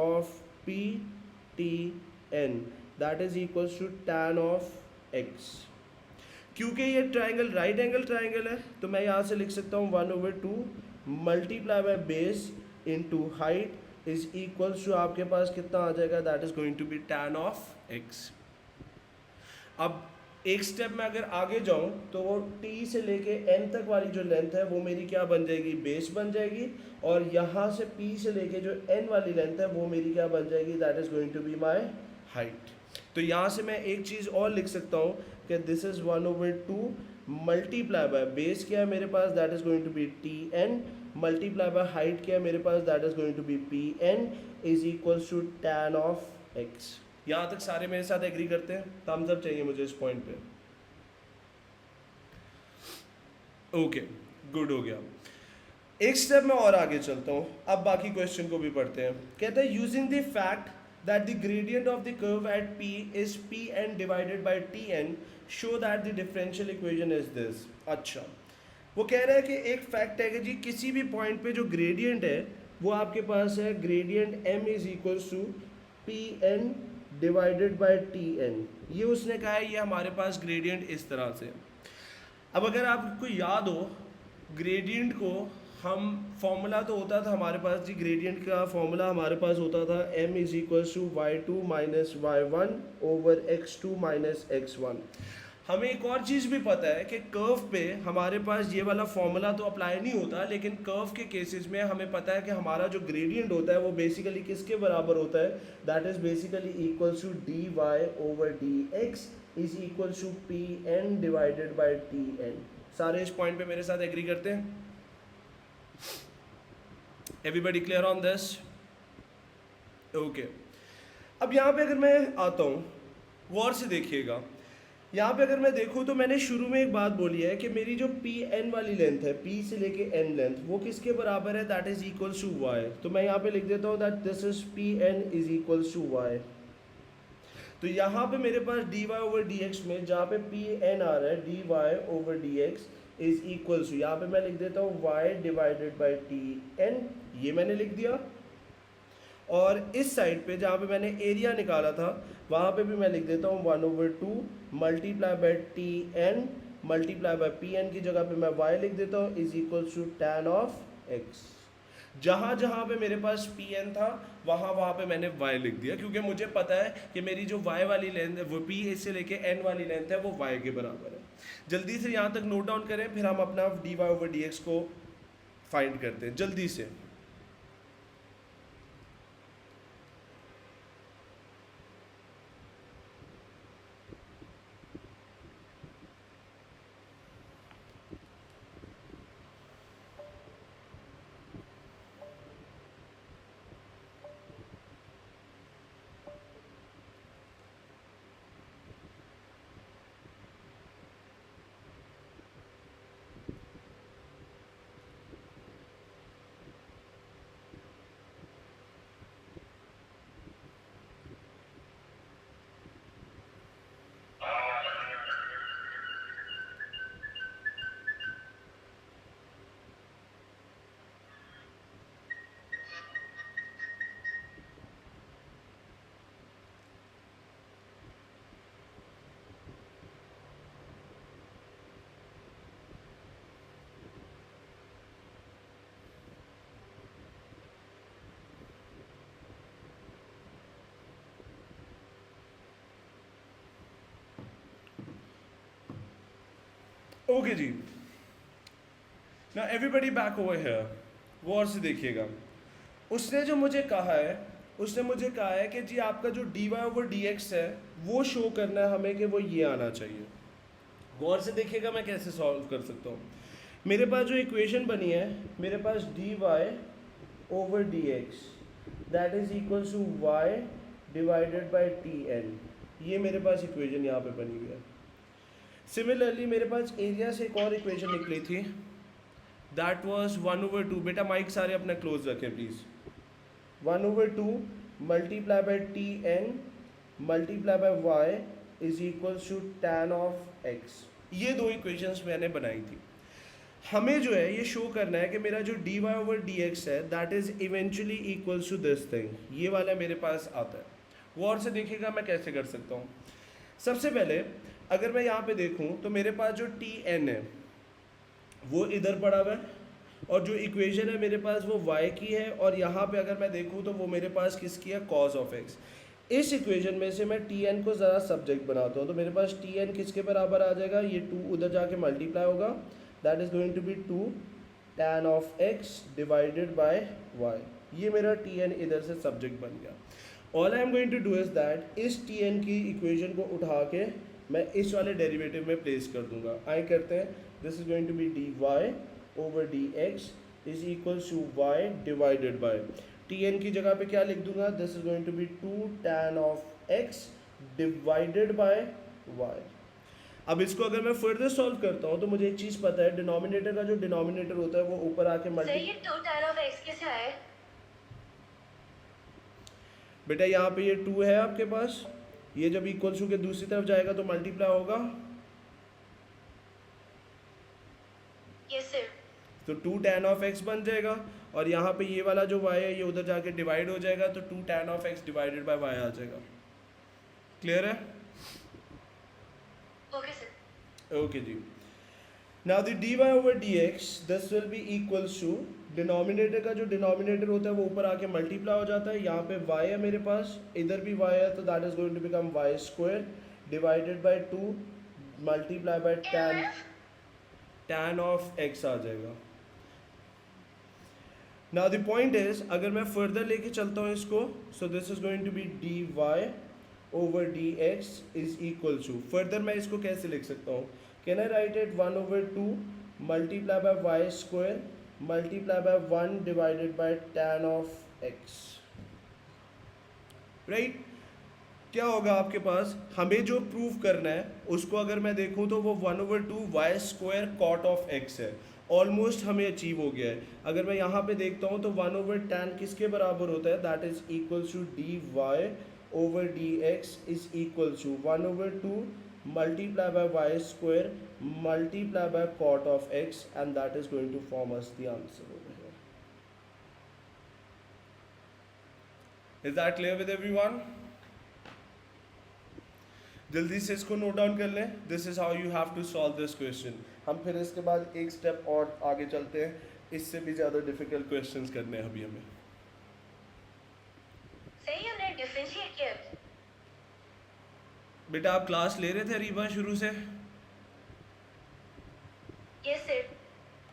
of PTN that is equals to tan of x. क्योंकि ये ट्राइंगल राइट एंगल ट्राइंगल है तो मैं यहाँ से लिख सकता हूँ 1/2 multiply by base into height is equals to आपके पास कितना आ जाएगा, that is going to be tan of x. अब एक स्टेप में अगर आगे जाऊं तो वो T से लेके N तक वाली जो लेंथ है वो मेरी क्या बन जाएगी, बेस बन जाएगी. और यहाँ से P से लेके जो N वाली लेंथ है वो मेरी क्या बन जाएगी, that is going to be my height. तो यहाँ से मैं एक चीज़ और लिख सकता हूँ कि this is 1/2 multiply by base क्या है मेरे पास, that is going to be TN multiply by height क्या है मेरे पास, that is going to be PN is equals to tan of x. यहाँ तक सारे मेरे साथ एग्री करते हैं? थम्स अप चाहिए मुझे इस पॉइंट पे. ओके, गुड हो गया. एक स्टेप में और आगे चलता हूँ, अब बाकी क्वेश्चन को भी पढ़ते हैं. कहते हैं using the fact that the gradient of the curve at P is Pn divided by Tn show that the differential equation is this. अच्छा, वो कह रहा है कि एक फैक्ट है कि जी किसी भी पॉइंट पे जो ग्रेडियंट है वो आपके पास है gradient m is equals to Pn divided by Tn. ये उसने कहा है, ये हमारे पास ग्रेडियंट इस तरह से. अब अगर आपको याद हो ग्रेडियंट को हम फॉर्मूला तो होता था हमारे पास जी, ग्रेडियंट का फॉर्मूला हमारे पास होता था m is equals to y2 minus y1 over x2 minus x1. हमें एक और चीज़ भी पता है कि कर्व पे हमारे पास ये वाला फॉर्मूला तो अप्लाई नहीं होता, लेकिन कर्व के केसेस में हमें पता है कि हमारा जो ग्रेडियंट होता है वो बेसिकली किसके बराबर होता है, that is basically equals to dy over dx is equals to Pn divided by Tn. सारे इस पॉइंट पे मेरे साथ एग्री करते हैं? Everybody clear on this? Okay, अब यहाँ पे अगर मैं आता हूँ, गौर से देखिएगा, यहाँ पे अगर मैं देखूँ तो मैंने शुरू में एक बात बोली है कि मेरी जो Pn वाली लेंथ है, P से लेके N लेंथ, वो किसके बराबर है, that is equals to y. तो मैं यहाँ पे लिख देता हूँ that this is Pn is equals to y. तो यहाँ पे मेरे पास D Y over D X में जहाँ पे पी एन आ रहा है D Y over D X is equals to, यहाँ पे मैं लिख देता हूँ Y divided by T N, ये मैंने लिख दिया। और इस साइड पे जहाँ पे मैंने एरिया निकाला था वहाँ पे भी मैं लिख देता हूँ 1/2 multiply by T N multiply by P N की जगह पे मैं y लिख देता हूँ is equals to tan of x। जहाँ जहाँ पे मेरे पास पी एन था वहाँ पे मैंने y लिख दिया, क्योंकि मुझे पता है कि मेरी जो y वाली लेंथ है वो p से लेके n वाली लेंथ है वो y के बराबर है। जल्दी से यहाँ तक नोट डाउन करें, फिर हम अपना dy ओवर dx को फाइंड करते हैं जल्दी से। ओके जी, ना एवरीबडी बैक ओवर हियर, गौर से देखिएगा। उसने जो मुझे कहा है, उसने मुझे कहा है कि जी आपका जो D Y over D X है वो शो करना है हमें कि वो ये आना चाहिए। गौर से देखिएगा मैं कैसे सॉल्व कर सकता हूँ। मेरे पास जो इक्वेशन बनी है, मेरे पास D Y over D X that is equal to Y divided by T N, ये मेरे पास इक्वेशन यहाँ पे बनी हुई है। सिमिलरली मेरे पास एरिया से एक और इक्वेशन निकली थी, दैट वाज 1/2। बेटा माइक सारे अपना क्लोज रखें please. 1/2 multiply by T N multiply by Y is equals to tan of X. ये दो इक्वेशंस मैंने बनाई थी। हमें जो है ये शो करना है कि मेरा जो D Y over D X है that is eventually equals to this thing, ये वाला मेरे पास आता है। गौर से देखिएगा मैं कैसे कर सकता हूँ। सबसे पहले अगर मैं यहाँ पे देखूँ तो मेरे पास जो टी एन है वो इधर पड़ा हुआ है, और जो इक्वेशन है मेरे पास वो y की है, और यहाँ पे अगर मैं देखूँ तो वो मेरे पास किसकी है, cos ऑफ x। इस इक्वेशन में से मैं टी एन को ज़रा सब्जेक्ट बनाता हूँ, तो मेरे पास टी एन किसके बराबर आ जाएगा, ये 2 उधर जाके मल्टीप्लाई होगा, that is going to be 2 tan of x divided by y। ये मेरा टी एन इधर से सब्जेक्ट बन गया। All I am going to do is that इस टी एन की इक्वेशन को उठा के मैं इस वाले डेरिवेटिव में प्लेस कर दूंगा। आए करते हैं, this is going to be D Y over D X is equals to Y divided by T N की जगह पे क्या लिख दूंगा, this is going to be 2 tan of X divided by Y. अब इसको अगर मैं फर्दर सॉल्व करता हूँ तो मुझे एक चीज़ पता है, डिनोमिनेटर का जो डिनोमिनेटर होता है वो ऊपर आके मल्टी,
2 tan ऑफ x कैसे आए?
बेटा यहाँ पे ये 2 है आपके पास, ये जब इक्वल्स टू के दूसरी तरफ जाएगा तो मल्टीप्लाई होगा,
यस सर।
तो 2 tan ऑफ x बन जाएगा, और यहाँ पे ये वाला जो y है ये उधर जाके डिवाइड हो जाएगा, तो 2 tan of x divided by y आ जाएगा। क्लियर है?
Okay sir.
ओके जी। Now the dy over dx this will be equals to, denominator का जो डिनोमिनेटर होता है वो ऊपर आके मल्टीप्लाई हो जाता है, यहाँ पे y है मेरे पास, इधर भी y है, तो that is going to become y square divided by 2 multiply by tan of x आ जाएगा। नाउ द पॉइंट इज, अगर मैं फर्दर लेके चलता हूँ इसको, so this is going to be D Y over D X is equal to, further मैं इसको कैसे लिख सकता हूँ, can I write it 1/2 multiply by Y square multiply by 1 divided by tan of x, right? क्या होगा आपके पास, हमें जो प्रूव करना है उसको अगर मैं देखूं तो वो 1/2 Y square cot of x है, ऑलमोस्ट हमें अचीव हो गया है। अगर मैं यहाँ पे देखता हूँ तो 1/tan किसके बराबर होता है, that is equals to D Y over dx is equals to 1/2 multiply by y square multiply by cot of x, and that is going to form us the answer over here. Is that clear with everyone? जल्दी से इसको note down कर लें. This is how you have to solve this question. हम फिर इसके बाद एक स्टेप और आगे चलते हैं. इससे भी ज़्यादा डिफिकल्ट क्वेश्चंस करने हैं अभी हमें.
सही हमने डिफरेंशिएट किया.
बेटा आप क्लास ले रहे थे रीबा शुरू से?
Yes sir.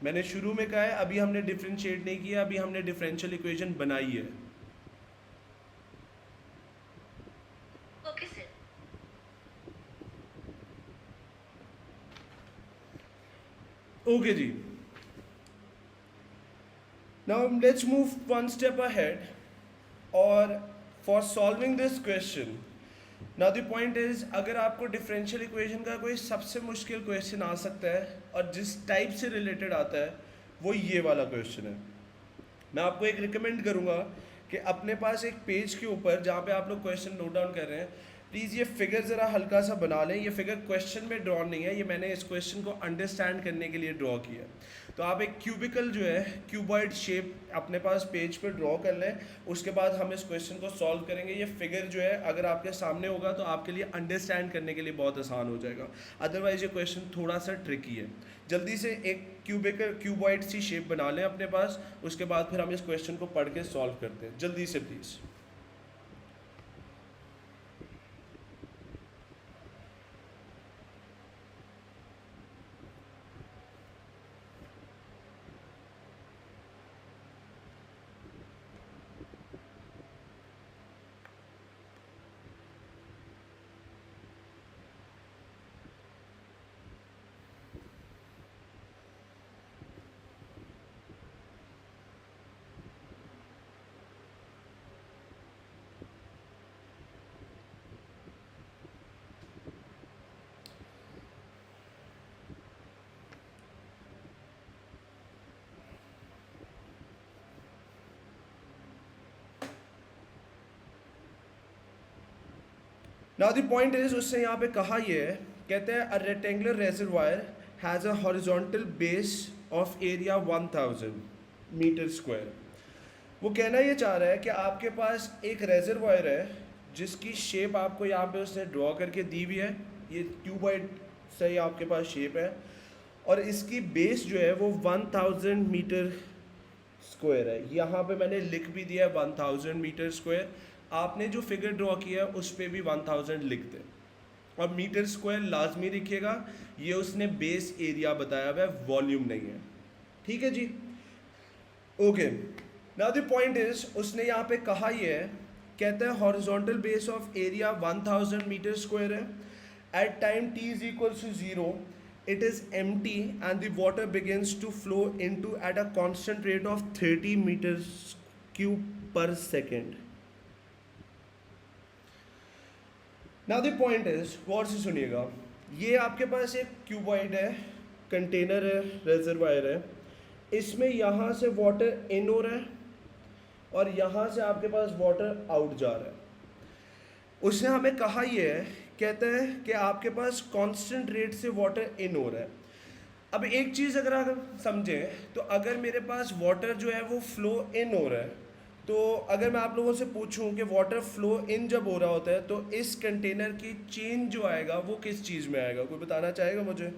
मैंने शुरू में कहा है अभी हमने डिफरेंशिएट नहीं किया, अभी हमने डिफरेंशियल इक्वेशन बनाई है.
Okay sir.
ओके जी. Now let's move one step ahead. और for solving this question, now the point is, अगर आपको डिफरेंशियल इक्वेशन का कोई सबसे मुश्किल क्वेश्चन आ सकता है और जिस टाइप से रिलेटेड आता है वो ये वाला क्वेश्चन है, मैं आपको एक रिकमेंड करूँगा कि अपने पास एक पेज के ऊपर जहाँ पे आप लोग क्वेश्चन नोट डाउन कर रहे हैं, प्लीज़ ये फिगर ज़रा हल्का सा बना लें. ये फिगर क्वेश्चन में ड्रॉ नहीं है, ये मैंने इस क्वेश्चन को अंडरस्टैंड करने के लिए ड्रॉ किया. तो आप एक क्यूबिकल जो है क्यूबॉइड शेप अपने पास पेज पे ड्रॉ कर लें. उसके बाद हम इस क्वेश्चन को सॉल्व करेंगे. ये फिगर जो है अगर आपके सामने होगा तो आपके लिए अंडरस्टैंड करने के लिए बहुत आसान हो जाएगा. अदरवाइज ये क्वेश्चन थोड़ा सा ट्रिकी है. जल्दी से एक क्यूबॉइड सी शेप बना लें अपने पास. उसके बाद फिर हम इस क्वेश्चन को पढ़ के सॉल्व करते हैं. जल्दी से please. Now the point is, उससे यहाँ पे कहा ये है, कहते हैं a rectangular reservoir has a horizontal base of area 1000 metre square. वो कहना ये चाह रहा है कि आपके पास एक रेजरवायर है जिसकी शेप आपको यहाँ पे उसने ड्रॉ करके दी हुई है. ये क्यूबॉइड से आपके पास शेप है और इसकी बेस जो है वो 1000 मीटर स्क्वायर है. यहाँ पे मैंने लिख भी दिया है 1000 मीटर स्क्वायर. आपने जो फिगर ड्रॉ किया है उस पर भी 1000 लिख दें और मीटर स्क्वायर लाजमी लिखिएगा. ये उसने बेस एरिया बताया हुआ है, वॉल्यूम नहीं है. ठीक है जी. Okay. Now the point is, उसने यहाँ पे कहा ये है, कहता है horizontal base of area 1000 metre square है. At time t is equal to 0 it is empty and the water begins to flow into at a constant rate of 30 meters cube per second. Now the point is, गौर से सुनिएगा, ये आपके पास एक cuboid है, container है, reservoir है. इसमें यहाँ से वाटर इन हो रहा है और यहाँ से आपके पास वाटर आउट जा रहा है. उसने हमें कहा ये है, कहता है कि आपके पास कांस्टेंट रेट से वाटर इन हो रहा है. अब एक चीज़ अगर समझें तो अगर मेरे पास वाटर जो है वो फ्लो इन हो रहा है, तो अगर मैं आप लोगों से पूछूं कि वाटर फ्लो इन जब हो रहा होता है तो इस कंटेनर की चेंज जो आएगा वो किस चीज़ में आएगा? कोई बताना चाहेगा मुझे?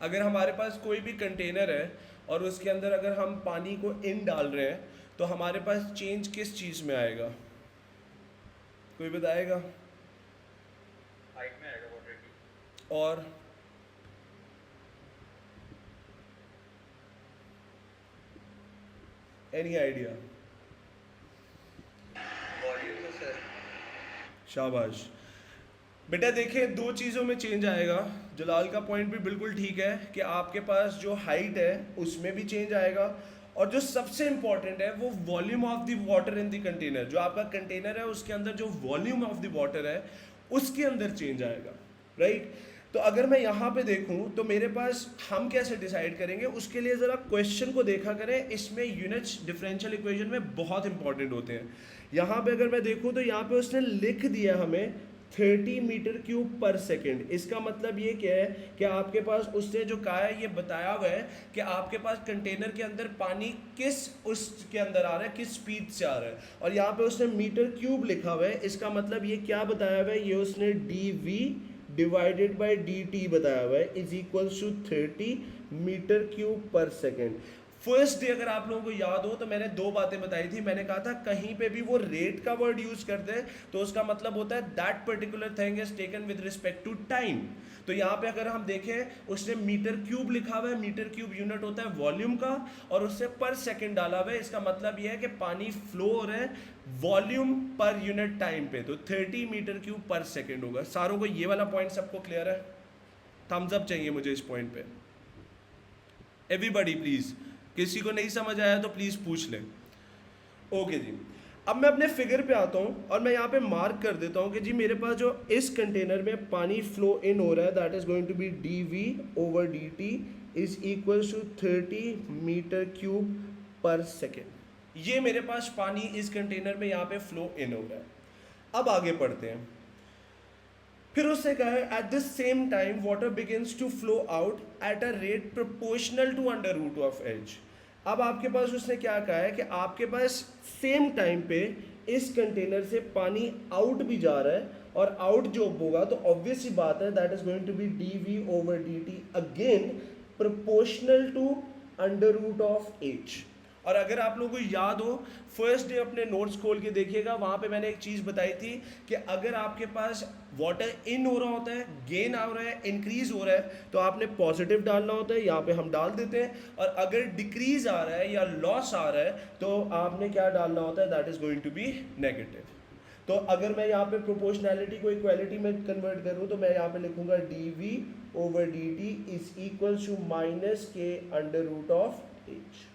अगर हमारे पास कोई भी कंटेनर है और उसके अंदर अगर हम पानी को इन डाल रहे हैं तो हमारे पास चेंज किस चीज़ में आएगा? कोई बताएगा?
हाइट में आएगा वाटर की.
और एनी आइडिया?
वॉल्यूम में सर.
शाबाश बेटा. देखिए दो चीज़ों में चेंज आएगा. जलाल का पॉइंट भी बिल्कुल ठीक है कि आपके पास जो हाइट है उसमें भी चेंज आएगा और जो सबसे इंपॉर्टेंट है वो volume of the water in the container. जो आपका कंटेनर है उसके अंदर जो वॉल्यूम ऑफ द वाटर है उसके अंदर चेंज आएगा. राइट. तो अगर मैं यहाँ पे देखूँ तो मेरे पास हम कैसे डिसाइड करेंगे, उसके लिए ज़रा क्वेश्चन को देखा करें, इसमें यूनिट्स डिफरेंशियल इक्वेशन में बहुत इंपॉर्टेंट होते हैं। यहाँ पे अगर मैं देखूँ तो यहाँ पे उसने लिख दिया हमें 30 मीटर क्यूब पर सेकेंड। इसका मतलब ये क्या है कि आपके पास उसने जो कहा है ये बताया हुआ है कि आपके पास कंटेनर के अंदर पानी किस उसके अंदर आ रहा है, किस स्पीड से आ रहा है, और यहाँ पे उसने मीटर क्यूब लिखा हुआ है। इसका मतलब ये क्या बताया हुआ है, ये उसने dv डिवाइडेड बाय dt बताया हुआ है is equals to 30 metre cube per second. First day अगर आप लोगों को याद हो तो मैंने दो बातें बताई थी। मैंने कहा था कहीं पे भी वो रेट का वर्ड यूज करते हैं तो उसका मतलब होता है that particular thing is taken with respect to time. तो यहाँ पे अगर हम देखें उसने मीटर क्यूब लिखा हुआ है, मीटर क्यूब यूनिट होता है वॉल्यूम का, और उससे पर सेकेंड डाला हुआ है। इसका मतलब यह है कि पानी फ्लो हो रहा है वॉल्यूम पर यूनिट टाइम पे, तो 30 मीटर क्यूब पर सेकेंड होगा। सारों को ये वाला पॉइंट सबको क्लियर है? थम्स अप चाहिए मुझे इस पॉइंट पे, एवरीबॉडी प्लीज। किसी को नहीं समझ आया तो प्लीज पूछ लें। ओके जी, अब मैं अपने फिगर पे आता हूँ और मैं यहाँ पे मार्क कर देता हूँ कि जी मेरे पास जो इस कंटेनर में पानी फ्लो इन हो रहा है that is going to be dv over dt is equals to 30 metre cube per second. ये मेरे पास पानी इस कंटेनर में यहाँ पे फ्लो इन हो रहा है। अब आगे पढ़ते हैं। फिर उससे कहा है at the same time water begins to flow out at a rate proportional to under root of H. अब आपके पास उसने क्या कहा है कि आपके पास सेम टाइम पे इस कंटेनर से पानी आउट भी जा रहा है, और आउट जो होगा तो ऑब्वियस सी बात है that is going to be dv over dt again proportional to under root of H. और अगर आप लोगों को याद हो फर्स्ट डे अपने नोट्स खोल के देखिएगा, वहाँ पे मैंने एक चीज़ बताई थी कि अगर आपके पास वाटर इन हो रहा होता है, गेन आ रहा है, इंक्रीज हो रहा है, तो आपने पॉजिटिव डालना होता है, यहाँ पे हम डाल देते हैं। और अगर डिक्रीज आ रहा है या लॉस आ रहा है तो आपने क्या डालना होता है, that is going to be negative. तो अगर मैं यहाँ पे प्रोपोर्शनैलिटी को इक्वालिटी में कन्वर्ट करूँ तो मैं यहाँ पे लिखूंगा dv over dt is equal to minus के अंडर रूट ऑफ एच।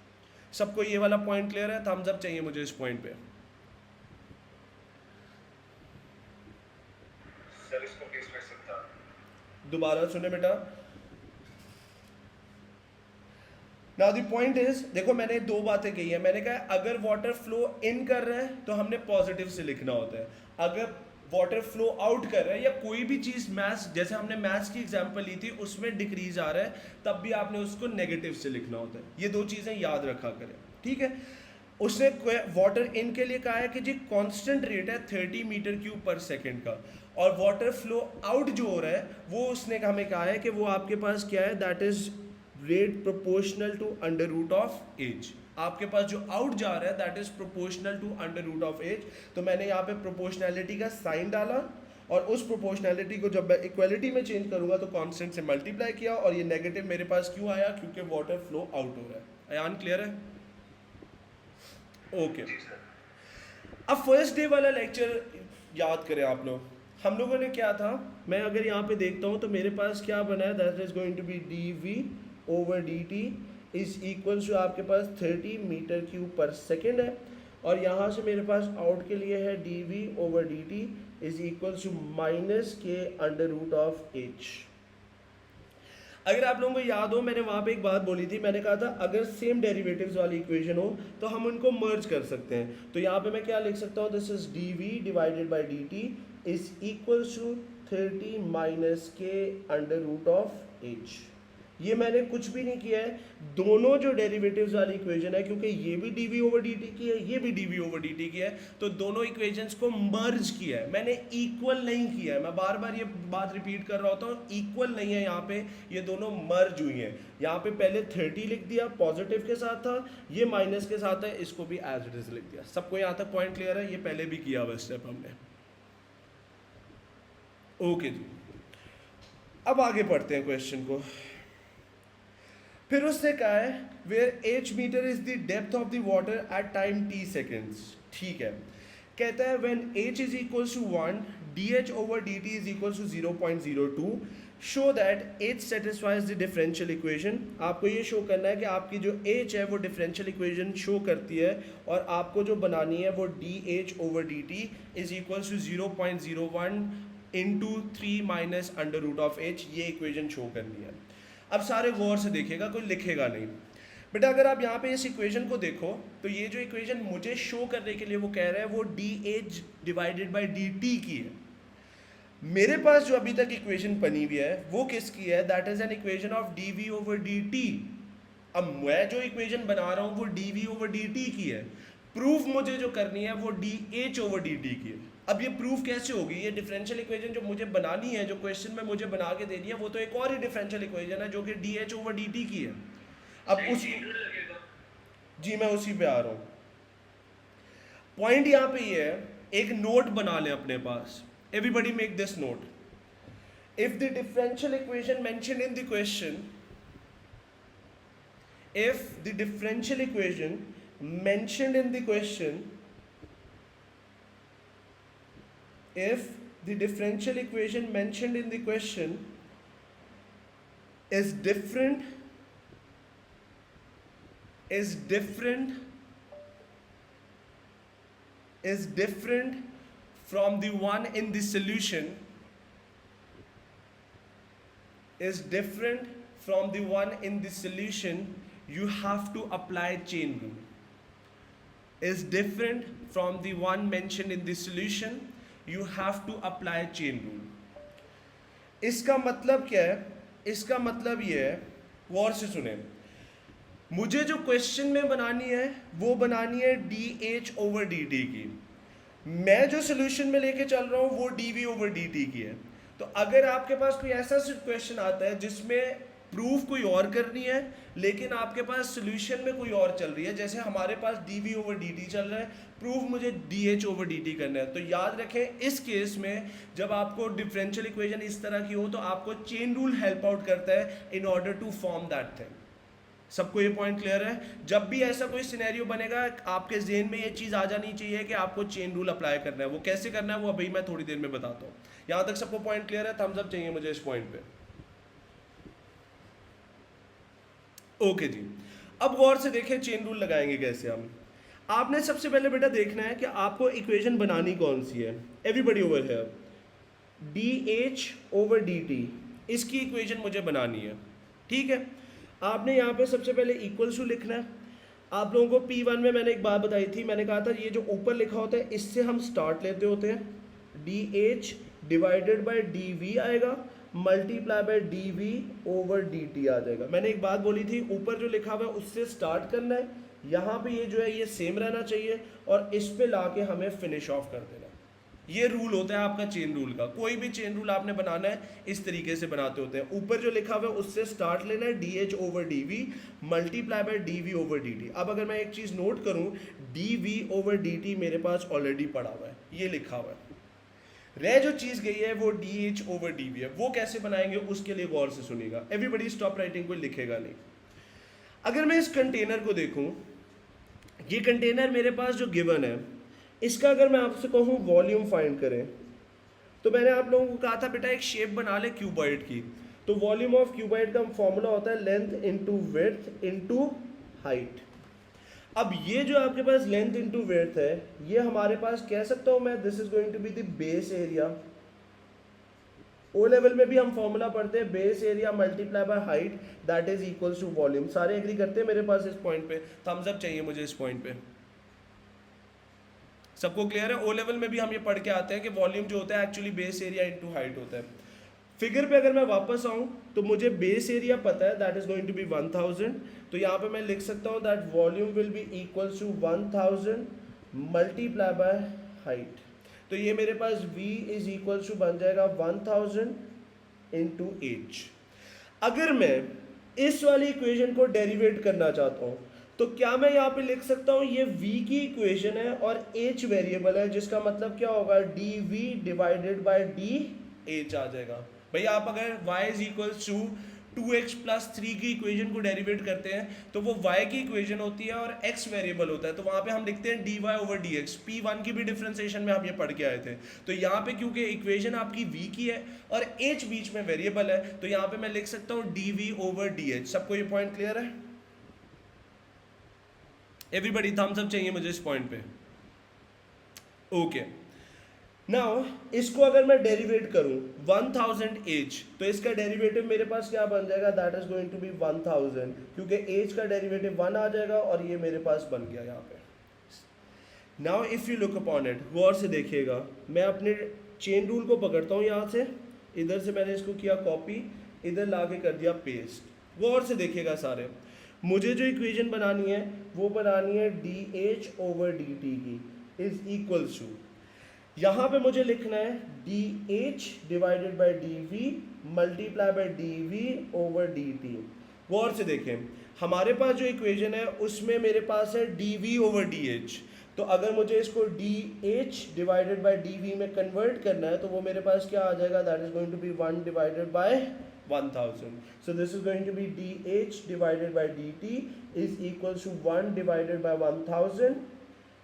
सबको ये वाला पॉइंट क्लियर है? थम्स अप चाहिए मुझे इस पॉइंट पे।
सर इसको प्लीज फिर सकता
दोबारा सुने बेटा। नाउ द पॉइंट इज, देखो मैंने दो बातें कही है। मैंने कहा अगर वाटर फ्लो इन कर रहा है तो हमने पॉजिटिव से लिखना होता है, अगर वाटर फ्लो आउट कर रहा है या कोई भी चीज़ मैथ्स, जैसे हमने मैथ्स की एग्जांपल ली थी उसमें डिक्रीज आ रहा है, तब भी आपने उसको नेगेटिव से लिखना होता है। ये दो चीज़ें याद रखा करें, ठीक है। उसने वाटर इन के लिए कहा है कि जी कांस्टेंट रेट है 30 मीटर क्यूब पर सेकंड का, और वाटर फ्लो आउट जो हो रहा है वो उसने हमें कहा है कि वो आपके पास क्या है, that is rate proportional to under root of H. आपके पास जो आउट जा रहा है that is proportional to under root of H. तो मैंने यहाँ पे प्रोपोर्शनैलिटी का साइन डाला, और उस प्रोपोर्शनैलिटी को जब मैं इक्वालिटी में चेंज करूंगा तो कांस्टेंट से मल्टीप्लाई किया, और ये नेगेटिव मेरे पास क्यों आया, क्योंकि वाटर फ्लो आउट हो रहा है। अयान क्लियर है? ओके। अब फर्स्ट डे वाला लेक्चर याद करें आप लोग। हम लोगों ने क्या था, मैं अगर यहाँ पे देखता हूँ तो मेरे पास क्या बना है, that is going to be dv over dt is equal to आपके पास 30 मीटर क्यूब पर सेकेंड है, और यहाँ से मेरे पास आउट के लिए है dv over dt is equal to minus के अंडर रूट ऑफ एच। अगर आप लोगों को याद हो मैंने वहाँ पे एक बात बोली थी, मैंने कहा था अगर सेम डेरिवेटिव्स वाली इक्वेशन हो तो हम उनको मर्ज कर सकते हैं। तो यहाँ पे मैं क्या लिख सकता हूँ, this is dv divided by dt is equal to 30 minus के अंडर रूट ऑफ एच। ये मैंने कुछ भी नहीं किया है, दोनों जो डेरिवेटिव्स वाली इक्वेशन है, क्योंकि ये भी dv ओवर dt की है, ये भी dv ओवर dt की है, तो दोनों इक्वेशंस को मर्ज किया है मैंने, इक्वल नहीं किया है। मैं बार बार ये बात रिपीट कर रहा होता हूँ, इक्वल नहीं है यहाँ पे, ये दोनों मर्ज हुई हैं। यहाँ पे पहले 30 लिख दिया, पॉजिटिव के साथ था, ये माइनस के साथ है, इसको भी एज इट इज लिख दिया। सबको यहाँ तक पॉइंट क्लियर है? ये पहले भी किया हुआ स्टेप हमने। ओके जी, अब आगे पढ़ते हैं क्वेश्चन को। फिर उसने कहा है where h metre is the depth of the water at time t seconds. ठीक है, कहता है when h is equal to 1 dh over dt is equal to 0.02 show that h satisfies the differential equation. आपको ये show करना है कि आपकी जो h है वो डिफरेंशियल इक्वेशन शो करती है, और आपको जो बनानी है वो dh over dt is equal to 0.01 into 3 minus under root of H, ये इक्वेशन शो करनी है। अब सारे गौर से देखिएगा, कोई लिखेगा नहीं बेटा। अगर आप यहाँ पे इस इक्वेशन को देखो तो ये जो इक्वेशन मुझे शो करने के लिए वो कह रहा है वो D h divided by d T की है। मेरे पास जो अभी तक इक्वेशन बनी हुई है वो किसकी है? That is an equation of D we over D T. अब मैं जो इक्वेशन बना रहा हूँ वो D we over D T की है। प्रूफ मुझे जो करनी है वो D H over D T की है। अब ये प्रूफ कैसे होगी? ये डिफरेंशियल इक्वेशन जो मुझे बनानी है, जो क्वेश्चन में मुझे बना के देनी है, वो तो एक और ही डिफरेंशियल इक्वेशन है जो कि D H over D T की है। अब उस जी मैं उसी पे आ रहा हूँ। पॉइंट यहाँ पे ये है, एक नोट बना लें अपने पास। Everybody make this note. If the differential equation mentioned in the question, if the differential equation mentioned in the question, if the differential equation mentioned in the question is different from the one in the solution, is different from the one in the solution, you have to apply chain rule. Is different from the one mentioned in the solution, you have to apply chain rule. इसका मतलब क्या है? इसका मतलब ये है, गौर से सुने, मुझे जो क्वेश्चन में बनानी है वो बनानी है D H over D T की। मैं जो सोल्यूशन में लेके चल रहा हूँ वो D we over D T की है। तो अगर आपके पास कोई ऐसा क्वेश्चन आता है जिसमें प्रूफ कोई और करनी है लेकिन आपके पास सोल्यूशन में कोई और चल रही है, जैसे हमारे पास d we over D t चल रहा है, प्रूफ मुझे d H over D t करना है, तो याद रखें इस केस में जब आपको डिफरेंशियल इक्वेशन इस तरह की हो तो आपको चेन रूल हेल्प आउट करता है in order to form that thing. सबको ये पॉइंट क्लियर है? जब भी ऐसा कोई सिनेरियो बनेगा आपके जेहन में ये चीज़ आ जानी चाहिए कि आपको चेन रूल अप्लाई करना है। वो कैसे करना है वो अभी मैं थोड़ी देर में बताता हूँ। यहाँ तक सबको पॉइंट क्लियर है? थम्स अप चाहिए मुझे इस पॉइंट पे। ओके जी, अब गौर से देखें चेन रूल लगाएंगे कैसे हम। आपने सबसे पहले बेटा देखना है कि आपको इक्वेशन बनानी कौन सी है। Everybody over here, D H over D T, इसकी इक्वेशन मुझे बनानी है। ठीक है, आपने यहाँ पे सबसे पहले इक्वल्स टू लिखना है। आप लोगों को P1 में मैंने एक बात बताई थी, मैंने कहा था ये जो ऊपर लिखा होता है इससे हम स्टार्ट लेते होते हैं। D h divided by d v आएगा, multiply by D we over D t आ जाएगा। मैंने एक बात बोली थी, ऊपर जो लिखा हुआ है उससे स्टार्ट करना है, यहाँ पे ये जो है ये सेम रहना चाहिए और इस पे लाके हमें फिनिश ऑफ कर देना। ये रूल होता है आपका चेन रूल का। कोई भी चेन रूल आपने बनाना है इस तरीके से बनाते होते हैं। ऊपर जो लिखा हुआ है उससे स्टार्ट लेना है, D H over D we multiply by D we over D T. अब अगर मैं एक चीज़ नोट करूँ, D we over D T मेरे पास ऑलरेडी पड़ा हुआ है, ये लिखा हुआ है। रह जो चीज़ गई है वो D H over D we है। वो कैसे बनाएंगे उसके लिए गौर से सुनिएगा। एवरीबडी स्टॉप राइटिंग, कोई लिखेगा नहीं। अगर मैं इस कंटेनर को देखूं, ये कंटेनर मेरे पास जो गिवन है इसका अगर मैं आपसे कहूँ वॉल्यूम फाइंड करें, तो मैंने आप लोगों को कहा था बेटा एक शेप बना ले क्यूबॉइड की। तो वॉल्यूम ऑफ क्यूबॉइड का फॉर्मूला होता है length into width into height. अब ये जो आपके पास लेंथ इंटू विड्थ है, ये हमारे पास कह सकता हूँ मैं, this is going to be the base area. O level में भी हम फॉर्मूला पढ़ते हैं, base area multiply by height that is equals to volume. सारे एग्री करते हैं मेरे पास इस पॉइंट पे? थम्स अप चाहिए मुझे इस पॉइंट पे। सबको क्लियर है? ओ लेवल में भी हम ये पढ़ के आते हैं कि वॉल्यूम जो होता है actually base area into height होता है। फिगर पे अगर मैं वापस आऊँ तो मुझे बेस एरिया पता है, that is going to be 1000। तो यहाँ पे मैं लिख सकता हूँ that volume will be equals to 1000 multiply by height. तो ये मेरे पास V इज इक्वल्स टू बन जाएगा 1000 इंटू एच। अगर मैं इस वाली इक्वेशन को डेरिवेट करना चाहता हूँ तो क्या मैं यहाँ पे लिख सकता हूँ ये V की इक्वेशन है और H वेरिएबल है, जिसका मतलब क्या होगा dV डिवाइडेड बाय dH आ जाएगा। भाई आप अगर y is equals to 2x plus 3 की इक्वेशन को डेरिवेट करते हैं तो वो y की इक्वेशन होती है और x वेरिएबल होता है, तो वहाँ पे हम लिखते हैं dy ओवर dx। P1 की भी डिफरेंशिएशन में हम ये पढ़ के आए थे। तो यहाँ पे क्योंकि इक्वेशन आपकी v की है और h बीच में वेरिएबल है, तो यहाँ पे मैं लिख सकता हूँ dv ओवर dh। सबको ये पॉइंट क्लियर है? एवरीबडी थम्स अप चाहिए मुझे इस पॉइंट पे। ओके, नाउ इसको अगर मैं डेरिवेट करूं 1000 एज, तो इसका डेरिवेटिव मेरे पास क्या बन जाएगा, that is going to be 1000, क्योंकि एज का डेरिवेटिव 1 आ जाएगा और ये मेरे पास बन गया यहाँ पे। Now if you look upon it, गौर से देखिएगा, मैं अपने चेन रूल को पकड़ता हूँ यहाँ से, इधर से मैंने इसको किया कॉपी, इधर ला के कर दिया पेस्ट। गौर से देखिएगा सारे, मुझे जो इक्वेशन बनानी है वो बनानी है D H over D T की इज इक्वल्स टू, यहाँ पे मुझे लिखना है D h divided by d we multiply by d we over D t. गौर से देखें, हमारे पास जो इक्वेशन है उसमें मेरे पास है d we over d h, तो अगर मुझे इसको d h divided by d v में कन्वर्ट करना है तो वो मेरे पास क्या आ जाएगा, that is going to be 1 divided by 1000। So this is going to be d h divided by d t is equal to 1 divided by 1000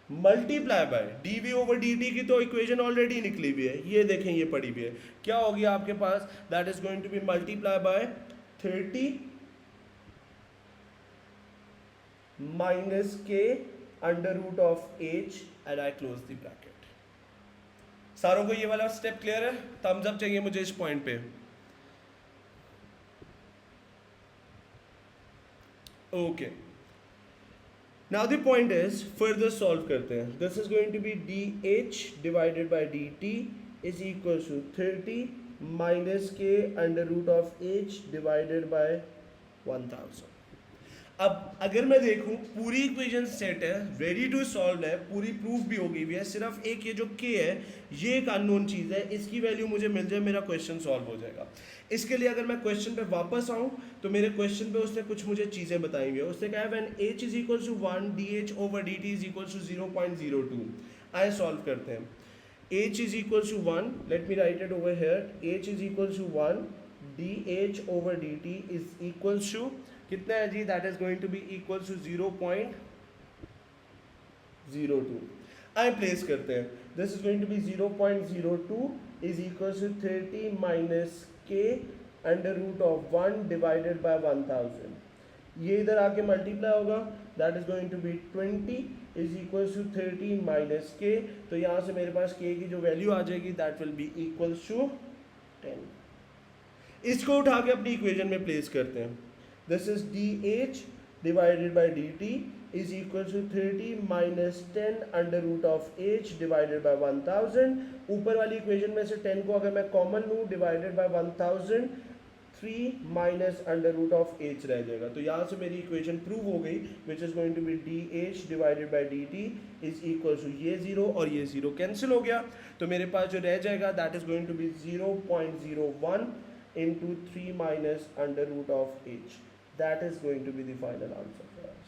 multiply by D we over D T की तो equation already निकली हुई है, ये देखें ये पड़ी हुई है, क्या होगी आपके पास, that is going to be multiply by 30 minus के under root of h and I close the bracket. सारों को ये वाला स्टेप क्लियर है? थम्स अप चाहिए मुझे इस पॉइंट पे। Okay, now the point is further solve करते हैं। This is going to be d h divided by d t is equal to 30 minus के under root of h divided by 1000। अब अगर मैं देखूं पूरी इक्वेशन सेट है, रेडी टू सॉल्व है, पूरी प्रूफ भी होगी हुई है, सिर्फ एक ये जो के है ये एक अननोन चीज़ है, इसकी वैल्यू मुझे मिल जाए मेरा क्वेश्चन सॉल्व हो जाएगा। इसके लिए अगर मैं क्वेश्चन पे वापस आऊं तो मेरे क्वेश्चन पे उसने कुछ मुझे चीज़ें बताई हुई है। उसने कहा है when h is equal to 1 d H over D t is equal to 0.02। आए सॉल्व करते हैं। h is equal to 1, let me write it over here, h is equal to 1 d H over D t is equal to कितना है जी, that is going to be equal to 0.02। आई place करते हैं, this is going to be 0.02 is equal to 30 minus के under root of 1 divided by 1000। ये इधर आके मल्टीप्लाई होगा, that is going to be 20 is equal to 30 minus k, तो यहाँ से मेरे पास के की जो वैल्यू आ जाएगी that will be equal to 10। इसको उठा के अपनी इक्वेशन में प्लेस करते हैं। This is dh divided by dt is equal to 30 minus 10 under root of h divided by 1000। ऊपर वाली इक्वेशन में से 10 को अगर मैं कॉमन लूँ divided by 1000, 3 minus under root of h रह जाएगा। तो यहाँ से मेरी इक्वेशन प्रूव हो गई, which is going to be dh divided by dt is equal to ये 0 और ये 0 कैंसिल हो गया, तो मेरे पास जो रह जाएगा that is going to be 0.01 into 3 minus under root of h. That is going to be the final answer for us.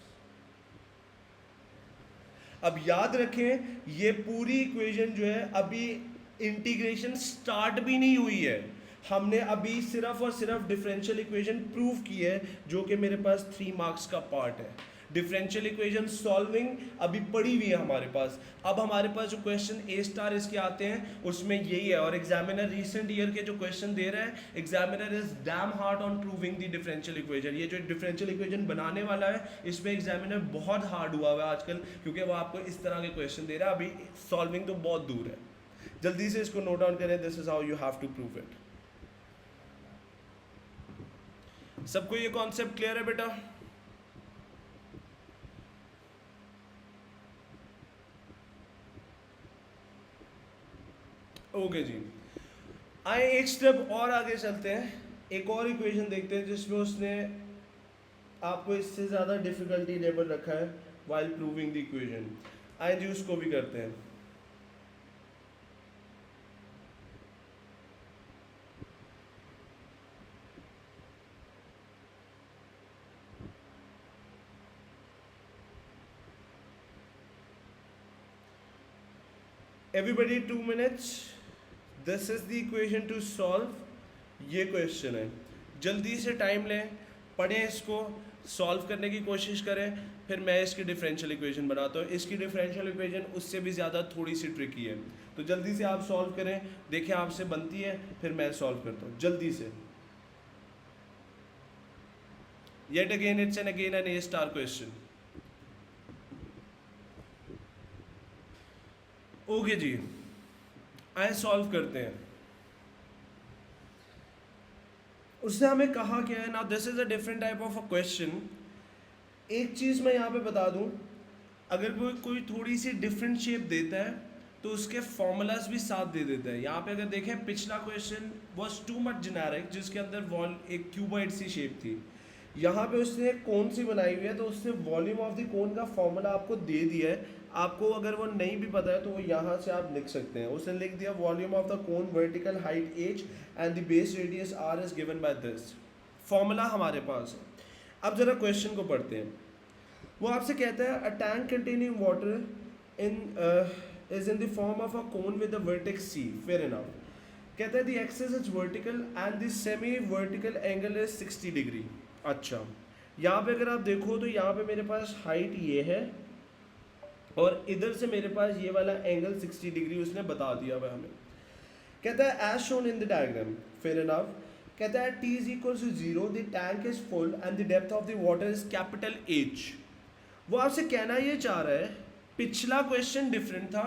अब याद रखें ये पूरी इक्वेशन जो है अभी इंटीग्रेशन स्टार्ट भी नहीं हुई है, हमने अभी सिर्फ और सिर्फ डिफरेंशियल इक्वेशन प्रूव की है जो कि मेरे पास 3 मार्क्स का पार्ट है। डिफरेंशियल इक्वेशन सॉल्विंग अभी पड़ी हुई है हमारे पास। अब हमारे पास जो क्वेश्चन ए स्टार इसके आते हैं उसमें यही है, और एग्जामिनर रिसेंट ईयर के जो क्वेश्चन दे रहा है, examiner is damn hard on proving the differential equation. ये जो डिफरेंशियल इक्वेशन बनाने वाला है इसमें एग्जामिनर बहुत हार्ड हुआ हुआ है आजकल, क्योंकि वो आपको इस तरह के क्वेश्चन दे रहा है। अभी सॉल्विंग तो बहुत दूर है, जल्दी से इसको नोट डाउन करें। This is how you have to prove it. सबको ये कॉन्सेप्ट क्लियर है बेटा? ओके जी, आए एक स्टेप और आगे चलते हैं, एक और इक्वेशन देखते हैं जिसमें उसने आपको इससे ज़्यादा डिफिकल्टी लेवल रखा है वाइल प्रूविंग द इक्वेशन। आए जी उसको भी करते हैं। Everybody 2 minutes. This is the equation to solve. ये क्वेश्चन है, जल्दी से टाइम लें, पढ़ें इसको, सॉल्व करने की कोशिश करें, फिर मैं इसकी डिफरेंशियल इक्वेशन बनाता हूँ। इसकी डिफरेंशियल इक्वेशन उससे भी ज़्यादा थोड़ी सी ट्रिकी है, तो जल्दी से आप सॉल्व करें, देखें आपसे बनती है, फिर मैं सॉल्व करता हूँ जल्दी से। Yet again it's an again an A star question. Okay जी, आए सॉल्व करते हैं। उसने हमें कहा क्या है, now this is a different type of a question. एक चीज़ मैं यहाँ पे बता दूँ, अगर वो कोई थोड़ी सी डिफरेंट शेप देता है तो उसके फॉर्मूलाज भी साथ दे देता है। यहाँ पे अगर देखें, पिछला question was too much generic, जिसके अंदर वॉल एक क्यूबॉइड सी शेप थी। यहाँ पे उसने एक कोन सी बनाई हुई है, तो उसने वॉल्यूम ऑफ द कोन का फॉर्मूला आपको दे दिया है। आपको अगर वो नहीं भी पता है तो वो यहाँ से आप लिख सकते हैं। उसने लिख दिया volume of the cone, vertical height h and the base radius r is given by this. Formula हमारे पास है। अब जरा क्वेश्चन को पढ़ते हैं। वो आपसे कहता है a tank containing water is in the form of a cone with the vertex c, fair enough. कहता है the axis is vertical and the semi vertical angle is 60 degree. अच्छा, यहाँ पे अगर आप देखो तो यहाँ पे मेरे पास हाइट ये है और इधर से मेरे पास ये वाला एंगल 60 डिग्री उसने बता दिया हुआ हमें। कहता है as shown in the diagram, fair enough. कहता है t is equal to 0, the tank is full and the depth of the water is capital H। वो आपसे कहना ये चाह रहा है, पिछला क्वेश्चन डिफरेंट था।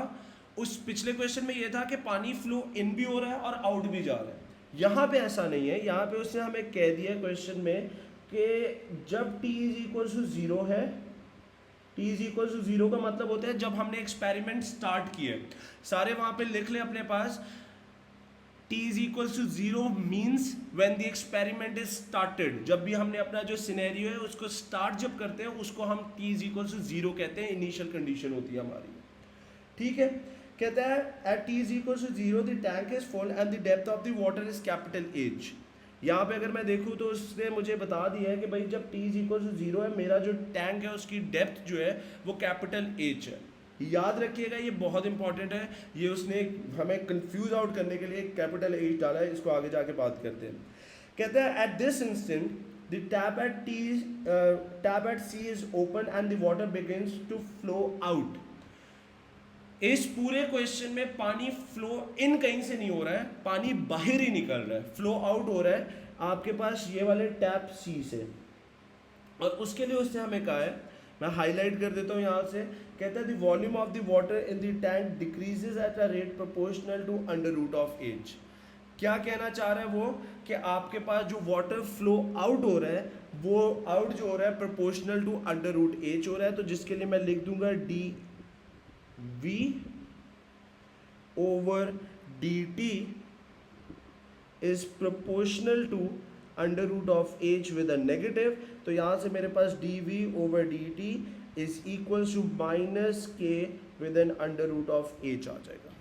उस पिछले क्वेश्चन में ये था कि पानी फ्लो इन भी हो रहा है और आउट भी जा रहा है। यहाँ पे ऐसा नहीं है। यहाँ पे उसने हमें कह दिया क्वेश्चन में कि जब t इज इक्वल टू 0 है, t इज इक्वल टू 0 का मतलब होता है जब हमने एक्सपेरिमेंट स्टार्ट किए। सारे वहाँ पे लिख ले अपने पास। t is equals to 0 means when the experiment is started। जब भी हमने अपना जो सिनेरियो है उसको स्टार्ट जब करते हैं उसको हम t is equals to 0 कहते हैं, इनिशियल कंडीशन होती है हमारी। ठीक है, कहता है at t is equals to 0 the tank is full and the depth of the water is capital H। यहाँ पे अगर मैं देखूँ तो उसने मुझे बता दिया है कि भाई जब t is equals to 0 है, मेरा जो टैंक है उसकी डेप्थ जो है वो कैपिटल H है। याद रखिएगा, ये बहुत इंपॉर्टेंट है। ये उसने हमें कंफ्यूज आउट करने के लिए कैपिटल H डाला है। इसको आगे जाके बात करते हैं। कहता है at this instant the tap at C is open and the water begins to flow out. इस पूरे क्वेश्चन में पानी फ्लो इन कहीं से नहीं हो रहा है, पानी बाहर ही निकल रहा है, फ्लो आउट हो रहा है आपके पास ये वाले टैप C से। और उसके लिए उसने हमें कहा है, मैं हाईलाइट कर देता हूँ यहाँ से। कहता है the volume of the water in the tank decreases at a rate proportional to under root of H। क्या कहना चाह रहा है वो, कि आपके पास जो वाटर फ्लो आउट हो रहा है वो आउट जो हो रहा है proportional to under root H हो रहा है। तो जिसके लिए मैं लिख दूंगा dV over dt is proportional to under root of H with a negative. तो यहाँ से मेरे पास dV over dt is equal to minus k with an under root of H आ जाएगा।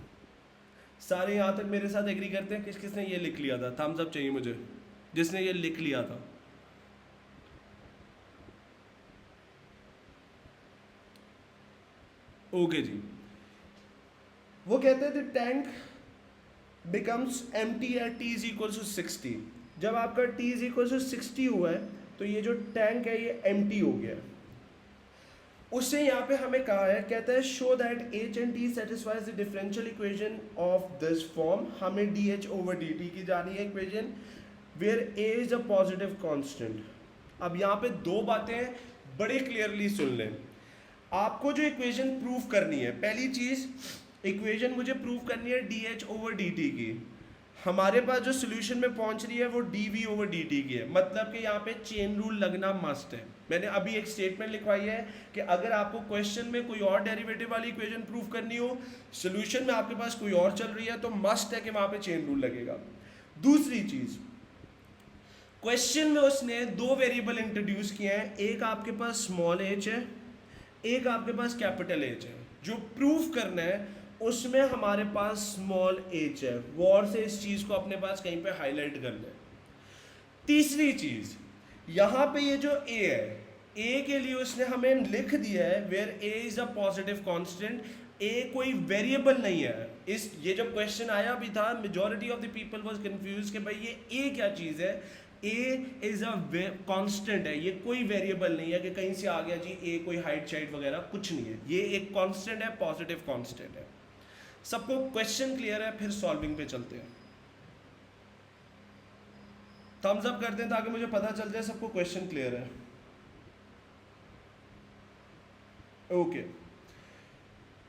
सारे यहाँ तक मेरे साथ एग्री करते हैं? किस किसने ये लिख लिया था? थम्स अप चाहिए मुझे जिसने ये लिख लिया था। ओके जी। वो कहते थे tank becomes empty at t is equal to 60। जब आपका t इज इक्वल टू 60 हुआ है तो ये जो टैंक है ये एम्प्टी हो गया। उससे यहाँ पे हमें कहा है, कहता है show that h and t satisfies the differential equation of this form. हमें dh ओवर dt की जानी है equation where a is a positive constant. अब यहाँ पे दो बातें बड़े क्लियरली सुन लें। आपको जो इक्वेशन प्रूफ करनी है, पहली चीज इक्वेशन मुझे प्रूफ करनी है dh ओवर dt की। हमारे पास जो सोल्यूशन में पहुंच रही है वो dv ओवर dt की है, मतलब कि यहाँ पे चेन रूल लगना मस्ट है। मैंने अभी एक स्टेटमेंट लिखवाई है कि अगर आपको क्वेश्चन में कोई और डेरिवेटिव वाली इक्वेशन प्रूफ करनी हो, सोल्यूशन में आपके पास कोई और चल रही है, तो मस्ट है कि वहां पे चेन रूल लगेगा। दूसरी चीज, क्वेश्चन में उसने दो वेरिएबल इंट्रोड्यूस किए हैं, एक आपके पास स्मॉल h है, एक आपके पास कैपिटल H है। जो प्रूफ करना है उसमें हमारे पास स्मॉल h है। गौर से इस चीज को अपने पास कहीं पे हाईलाइट कर ले। तीसरी चीज, यहां पे ये जो a है, a के लिए उसने हमें लिख दिया है where a is a positive constant. a कोई वेरिएबल नहीं है। इस ये जब क्वेश्चन आया भी था, majority of the people was confuse कि भाई ये a क्या चीज है। a इज अ कांस्टेंट है, ये कोई वेरिएबल नहीं है कि कहीं से आ गया जी a कोई हाइट शाइट वगैरह कुछ नहीं है। ये एक कांस्टेंट है, पॉजिटिव कांस्टेंट है। सबको क्वेश्चन क्लियर है? फिर सॉल्विंग पे चलते हैं। थम्स अप कर दें ताकि मुझे पता चल जाए सबको क्वेश्चन क्लियर है। ओके,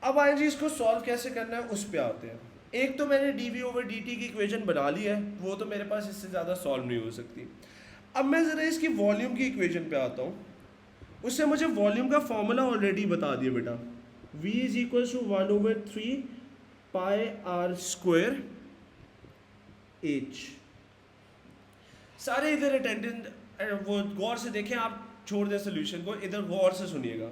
अब आए जी इसको सॉल्व कैसे करना है उस पे आते हैं। एक तो मैंने d we over D T की इक्वेशन बना ली है, वो तो मेरे पास इससे ज़्यादा सॉल्व नहीं हो सकती। अब मैं ज़रा इसकी वॉल्यूम की इक्वेशन पे आता हूँ। उससे मुझे वॉल्यूम का फॉर्मूला ऑलरेडी बता दिया बेटा, v is equal to 1/3 pi r square h। सारे इधर अटेंडेंट वो गौर से देखें, आप छोड़ दें सोल्यूशन को, इधर गौर से सुनिएगा।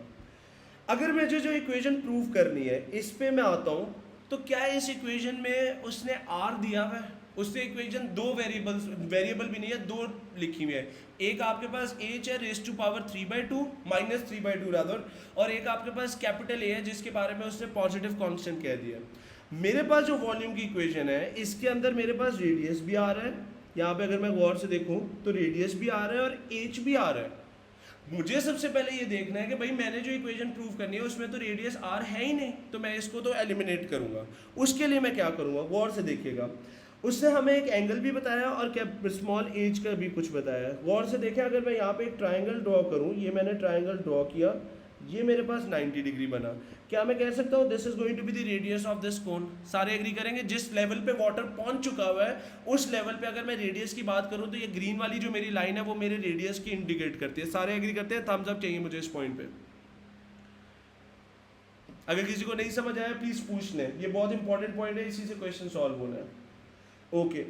अगर मुझे जो इक्वेशन प्रूव करनी है इस पे मैं आता हूँ, तो क्या इस इक्वेशन में उसने आर दिया हुआ है? उससे इक्वेशन दो वेरिएबल भी नहीं है, दो लिखी हुई है। एक आपके पास एच है रेज टू पावर 3/2 -3/2 रादर, और एक आपके पास कैपिटल ए है जिसके बारे में उसने पॉजिटिव कांस्टेंट कह दिया। मेरे पास जो वॉल्यूम की इक्वेशन है इसके अंदर मेरे पास रेडियस भी आ रहा है, यहाँ पे अगर मैं गौर से देखूँ तो रेडियस भी आ रहा है और एच भी आ रहा है। मुझे सबसे पहले ये देखना है कि भाई मैंने जो इक्वेशन प्रूव करनी है उसमें तो रेडियस आर है ही नहीं, तो मैं इसको तो एलिमिनेट करूंगा। उसके लिए मैं क्या करूंगा, गौर से देखिएगा। उसने हमें एक एंगल भी बताया और क्या स्मॉल एज का भी कुछ बताया। गौर से देखें, अगर मैं यहाँ पे एक ट्राइंगल ड्रॉ करूँ, ये मैंने ट्राइंगल ड्रॉ किया, ये मेरे पास 90 डिग्री बना। क्या मैं कह सकता हूँ this is going to be the radius of this cone? सारे एग्री करेंगे। जिस लेवल पे वाटर पहुंच चुका हुआ है उस लेवल पे अगर मैं रेडियस की बात करूँ तो ये ग्रीन वाली जो मेरी लाइन है वो मेरे रेडियस की इंडिकेट करती है। सारे एग्री करते हैं? थम्स अप चाहिए मुझे इस पॉइंट पे। अगर किसी को नहीं समझ आया प्लीज पूछ लें, ये बहुत इंपॉर्टेंट पॉइंट है, इसी से क्वेश्चन सॉल्व होना है। ओके,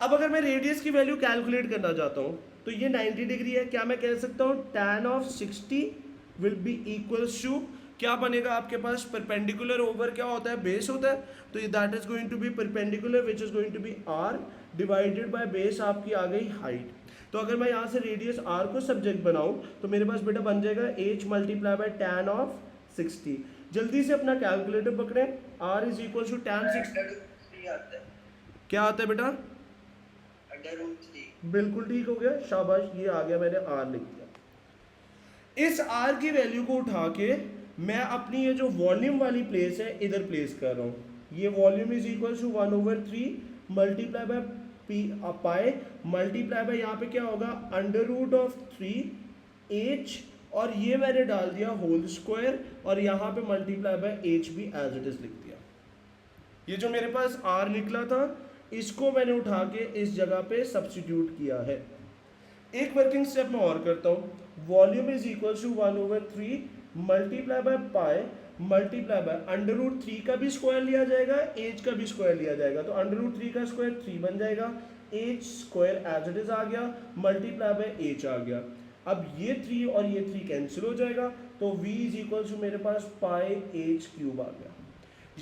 अब अगर मैं रेडियस की वैल्यू कैलकुलेट करना चाहता हूँ तो ये 90 डिग्री है। क्या मैं कह सकता हूँ tan of 60 will be equals to, क्या बनेगा आपके पास, परपेंडिकुलर ओवर क्या होता है, बेस होता है, तो that is going to be perpendicular which is going to be r divided by base आपकी आ गई हाइट। तो अगर मैं यहाँ से रेडियस आर को सब्जेक्ट बनाऊँ तो मेरे पास बेटा बन जाएगा h multiply by tan of 60। जल्दी से अपना कैलकुलेटर पकड़ें, r is equal to tan 60 क्या आता है बेटा, बिल्कुल ठीक हो गया, शाबाश, ये आ गया, मैंने r लिख दिया। इस r की वैल्यू को उठा के मैं अपनी ये जो वॉल्यूम वाली प्लेस है इधर प्लेस कर रहा हूँ। ये volume is equal to 1/3 multiply by p pi multiply by यहाँ पे क्या होगा √3h, और ये मैंने डाल दिया होल स्क्वायर, और यहाँ पे मल्टीप्लाई बाय h भी एज इट इज लिख दिया। ये जो मेरे पास r निकला था इसको मैंने उठा के इस जगह पे सब्स्टिट्यूट किया है। एक वर्किंग स्टेप मैं और करता हूँ, volume is equal to 1/3 multiply by pi multiply by √3 का भी स्क्वायर लिया जाएगा, h का भी स्क्वायर लिया जाएगा, तो √3 का स्क्वायर 3 बन जाएगा, h square as it is आ गया, मल्टीप्लाई बाय h आ गया। अब ये 3 और ये 3 कैंसिल हो जाएगा, तो v इज इक्वल टू मेरे पास पाई h क्यूब आ गया।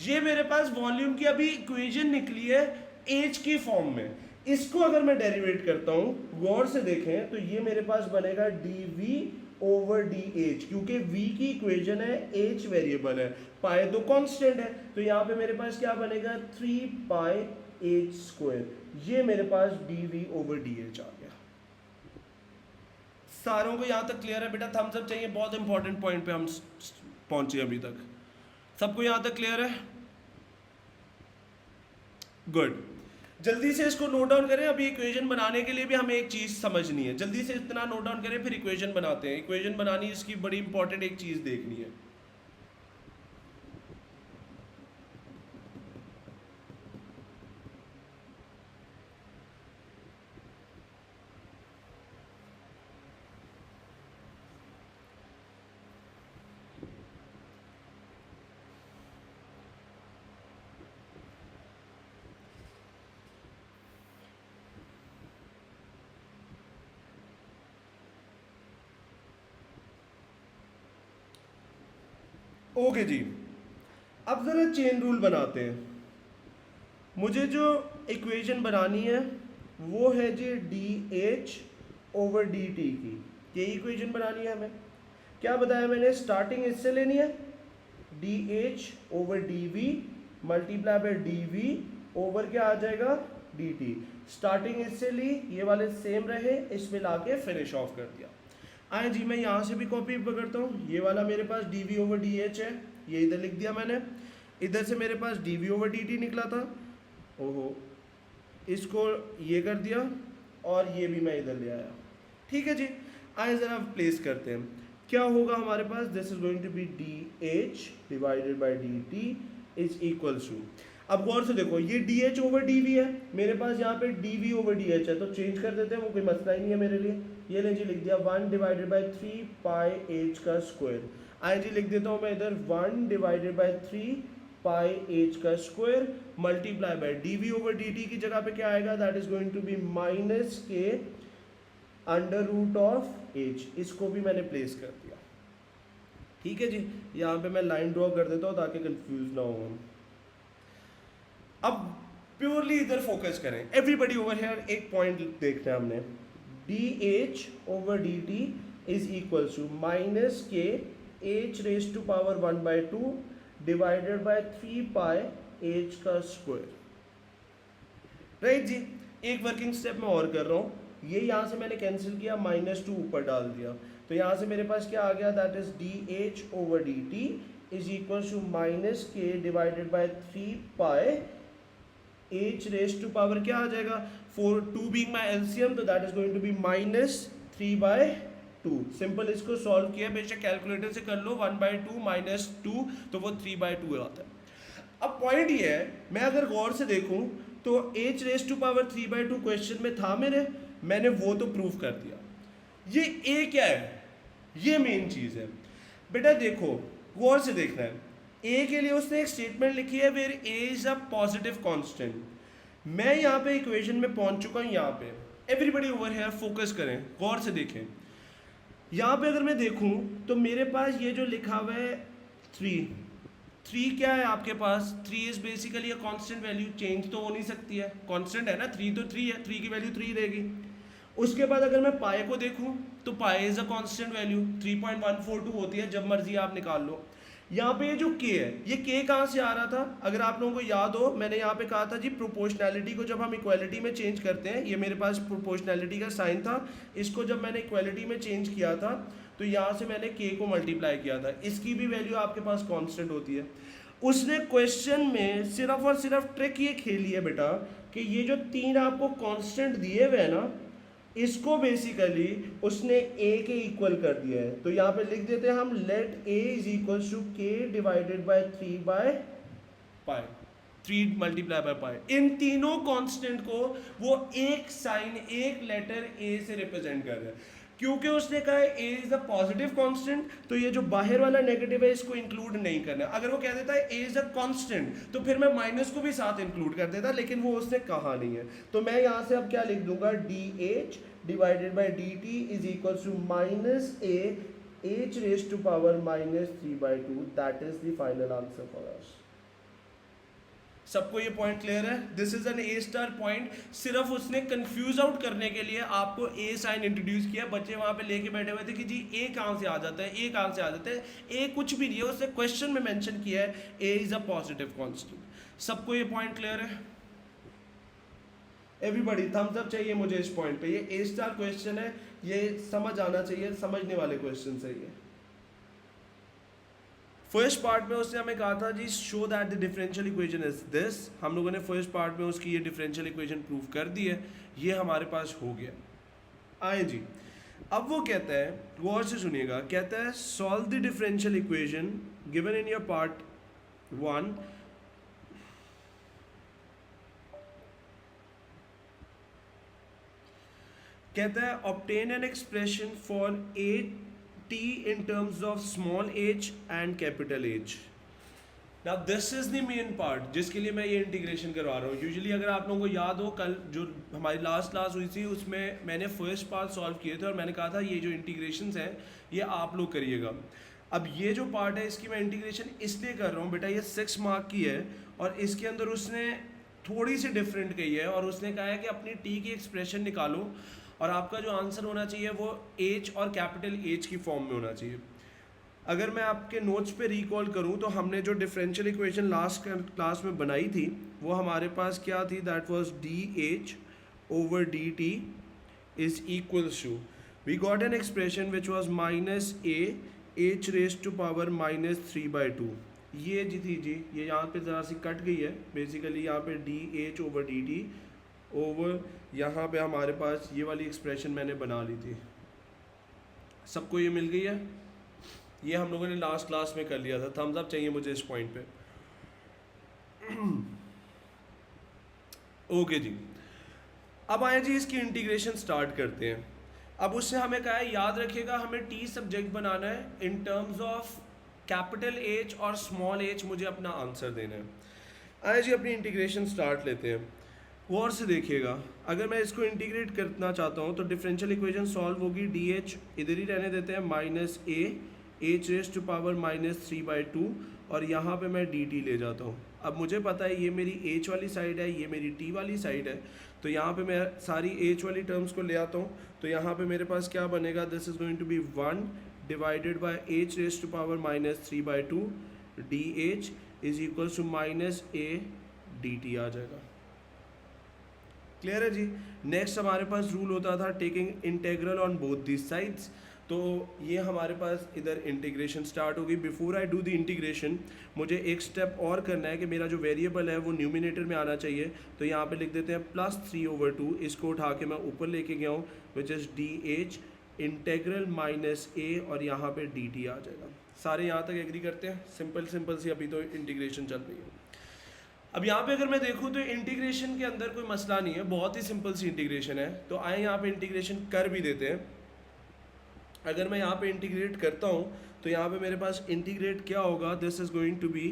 ये मेरे पास वॉल्यूम की अभी इक्वेशन निकली है h की फॉर्म में। इसको अगर मैं डेरिवेट करता हूं, गौर से देखें, तो ये मेरे पास बनेगा dv ओवर dh, क्योंकि v की इक्वेशन है, h वेरिएबल है, पाई तो कांस्टेंट है, तो यहाँ पे मेरे पास क्या बनेगा 3 पाई h स्क्वायर। ये मेरे पास dv ओवर dh आ गया। सारों को यहाँ तक क्लियर है बेटा? थम्स अप चाहिए, बहुत इंपॉर्टेंट पॉइंट पे हम पहुंचे अभी तक। सबको यहाँ तक क्लियर है? गुड, जल्दी से इसको नोट डाउन करें। अभी इक्वेशन बनाने के लिए भी हमें एक चीज़ समझनी है, जल्दी से इतना नोट डाउन करें फिर इक्वेशन बनाते हैं। इक्वेशन बनानी इसकी बड़ी इंपॉर्टेंट एक चीज़ देखनी है। ओके जी, अब ज़रा चेन रूल बनाते हैं। मुझे जो इक्वेशन बनानी है वो है जी dh ओवर dt की, यही इक्वेशन बनानी है हमें। क्या बताया मैंने, स्टार्टिंग इससे लेनी है, dh over dv multiply by dv over क्या आ जाएगा dt। स्टार्टिंग इससे ली, ये वाले सेम रहे, इसमें लाके फिनिश ऑफ कर दिया। आए जी, मैं यहाँ से भी कॉपी पकड़ता हूँ, ये वाला मेरे पास dv ओवर dh है, ये इधर लिख दिया मैंने। इधर से मेरे पास dv ओवर dt निकला था, ओहो, इसको ये कर दिया और ये भी मैं इधर ले आया। ठीक है जी, आए ज़रा प्लेस करते हैं। क्या होगा हमारे पास, this is going to be dh divided by dt is equals to, अब गौर से देखो, ये d H over D we है, मेरे पास यहाँ पे d we over d h है, तो चेंज कर देते हैं, वो कोई मसला ही नहीं है मेरे लिए। ये ले जी लिख दिया 1 डिवाइडेड बाई 3 पाई एच का स्क्वायर। आई जी लिख देता हूँ मैं इधर 1 डिवाइडेड बाई 3 पाई एच का square multiply by d we over D T की जगह पे क्या आएगा, that is going to be minus के अंडर रूट ऑफ एच। इसको भी मैंने प्लेस कर दिया। ठीक है जी, यहाँ पे मैं लाइन ड्रॉ कर देता हूँ ताकि कंफ्यूज ना हो। अब प्योरली इधर फोकस करें, एवरीबडी ओवर हियर एक पॉइंट देखना है हमने, d H over D t is equal to minus k h raise to power 1/2 divided by 3 pi h का स्क्वायर। राइट जी, एक वर्किंग स्टेप मैं और कर रहा हूँ, ये यहाँ से मैंने कैंसिल किया, -2 ऊपर डाल दिया, तो यहाँ से मेरे पास क्या आ गया, that is d H over D t is equal to minus k divided by 3 pi h raise to power क्या आ जाएगा, 4 2 बीइंग माय एलसीएम, तो that is going to be -3/2। Simple इसको सॉल्व किया, बेशक कैलकुलेटर से कर लो, 1/2 -2 तो वो 3/2 आता है। अब पॉइंट ये है, मैं अगर गौर से देखूं तो h raise to power 3/2 question में था मेरे, मैंने वो तो प्रूव कर दिया। ये ए क्या है, ये मेन चीज है बेटा। देखो गौर से देखना है, ए के लिए उसने एक स्टेटमेंट लिखी है where a is a positive constant. मैं यहाँ पे इक्वेशन में पहुंच चुका हूँ, यहाँ पे एवरीबडी ओवर हियर फोकस करें, गौर से देखें। यहाँ पे अगर मैं देखूं तो मेरे पास ये जो लिखा हुआ है 3 क्या है आपके पास, 3 is basically a constant value, change तो हो नहीं सकती है, कांस्टेंट है ना, 3 तो 3 है, 3 की वैल्यू 3 रहेगी। उसके बाद अगर मैं पाए को देखूं तो पाए इज अ कांस्टेंट वैल्यू 3.142 होती है, जब मर्जी आप निकाल लो। यहाँ पे ये जो के है, ये के कहाँ से आ रहा था, अगर आप लोगों को याद हो, मैंने यहाँ पे कहा था जी प्रोपोर्शनैलिटी को जब हम इक्वालिटी में चेंज करते हैं, ये मेरे पास प्रोपोर्शनैलिटी का साइन था, इसको जब मैंने इक्वालिटी में चेंज किया था तो यहाँ से मैंने के को मल्टीप्लाई किया था, इसकी भी वैल्यू आपके पास कांस्टेंट होती है। उसने क्वेश्चन में सिर्फ और सिर्फ ट्रिक ये खेली है बेटा कि ये जो 3 आपको कांस्टेंट दिए हुए हैं ना, इसको बेसिकली उसने ए के इक्वल कर दिया है। तो यहाँ पे लिख देते हैं हम, let a is equal to k divided by 3/पाई, 3 मल्टीप्लाई बाय पाई। इन तीनों कांस्टेंट को वो एक साइन, एक लेटर ए से रिप्रेजेंट कर रहे हैं, क्योंकि उसने कहा है ए इज अ पॉजिटिव कांस्टेंट, तो ये जो बाहर वाला नेगेटिव है इसको इंक्लूड नहीं करना। अगर वो कह देता है ए इज अ कांस्टेंट तो फिर मैं माइनस को भी साथ इंक्लूड कर देता, लेकिन वो उसने कहा नहीं है। तो मैं यहाँ से अब क्या लिख दूंगा, d h divided by d t is equal to minus a h raise to power -3/2, that is the final answer for us. सबको ये पॉइंट क्लियर है, this is an a star point. सिर्फ उसने कंफ्यूज आउट करने के लिए आपको ए sign introduce किया, बच्चे वहां पे लेके बैठे हुए थे कि जी ए कहां से आ जाता है, ए कहां से आ जाता है, ए कुछ भी नहीं है, उसने क्वेश्चन में मेंशन किया है ए इज अ पॉजिटिव कांस्टेंट। सबको ये पॉइंट क्लियर है, एवरीबॉडी थम्स अप चाहिए मुझे इस पॉइंट पे। ये ए स्टार क्वेश्चन है, ये समझ आना चाहिए, समझने वाले क्वेश्चन है ये। फर्स्ट पार्ट में उसने हमें कहा था जी show that the differential equation is this, हम लोगों ने फर्स्ट पार्ट में उसकी ये डिफरेंशियल इक्वेशन प्रूव कर दी है, ये हमारे पास हो गया। आए जी, अब वो कहता है, गौर से सुनिएगा, कहता है solve the differential equation given in your part 1, कहता है obtain an expression for a t in terms of small h and capital H. Now this is the main part जिसके लिए मैं ये इंटीग्रेशन करवा रहा हूँ। यूजुअली अगर आप लोगों को याद हो, कल जो हमारी लास्ट क्लास हुई थी उसमें मैंने फर्स्ट पार्ट सॉल्व किए थे और मैंने कहा था ये जो इंटीग्रेशंस हैं ये आप लोग करिएगा। अब ये जो पार्ट है इसकी मैं इंटीग्रेशन इसलिए कर रहा हूँ बेटा, ये 6 मार्क की है और इसके अंदर उसने थोड़ी सी डिफरेंट कही है और उसने कहा है कि अपनी टी की एक्सप्रेशन निकालो और आपका जो आंसर होना चाहिए वो एच और कैपिटल एच की फॉर्म में होना चाहिए। अगर मैं आपके नोट्स पे रिकॉल करूं तो हमने जो डिफरेंशियल इक्वेशन लास्ट क्लास में बनाई थी वो हमारे पास क्या थी, that was d H over D t is equals to, we got an expression which was minus a h raise to power -3/2। ये जी थी जी, ये यहाँ पे ज़रा सी कट गई है, बेसिकली यहाँ पे D H over D T over यहाँ पे हमारे पास ये वाली एक्सप्रेशन मैंने बना ली थी। सबको ये मिल गई है, ये हम लोगों ने लास्ट क्लास में कर लिया था। थम्स अप चाहिए मुझे इस पॉइंट पे। ओके जी, अब आए जी इसकी इंटीग्रेशन स्टार्ट करते हैं। अब उससे हमें कहा है, याद रखिएगा हमें टी सब्जेक्ट बनाना है, in terms of capital H और स्मॉल एच मुझे अपना आंसर देना है। आए जी अपनी इंटीग्रेशन स्टार्ट लेते हैं। गौर से देखिएगा, अगर मैं इसको इंटीग्रेट करना चाहता हूँ तो डिफरेंशियल इक्वेशन सॉल्व होगी, डी एच इधर ही रहने देते हैं, minus a h raise to power -3/2 और यहाँ पे मैं डी टी ले जाता हूँ। अब मुझे पता है ये मेरी एच वाली साइड है, ये मेरी टी वाली साइड है, तो यहाँ पे मैं सारी एच वाली टर्म्स को ले आता हूँ। तो यहाँ पे मेरे पास क्या बनेगा, this is going to be 1 divided by h raise to power -3/2 d h is equal to -a dt आ जाएगा। क्लियर है जी। नेक्स्ट हमारे पास रूल होता था taking integral on both this sides, तो ये हमारे पास इधर इंटीग्रेशन स्टार्ट होगी। Before I do the integration मुझे एक स्टेप और करना है कि मेरा जो वेरिएबल है वो न्यूमिनेटर में आना चाहिए, तो यहाँ पे लिख देते हैं +3/2, इसको उठा के मैं ऊपर लेके गया हूँ, which is D H integral -a और यहाँ पे डी टी आ जाएगा। सारे यहाँ तक एग्री करते हैं? सिंपल सिंपल सी अभी तो इंटीग्रेशन चल रही है। अब यहाँ पे अगर मैं देखूँ तो इंटीग्रेशन के अंदर कोई मसला नहीं है, बहुत ही सिंपल सी इंटीग्रेशन है। तो आए यहाँ पे इंटीग्रेशन कर भी देते हैं। अगर मैं यहाँ पे इंटीग्रेट करता हूँ तो यहाँ पे मेरे पास इंटीग्रेट क्या होगा, this is going to be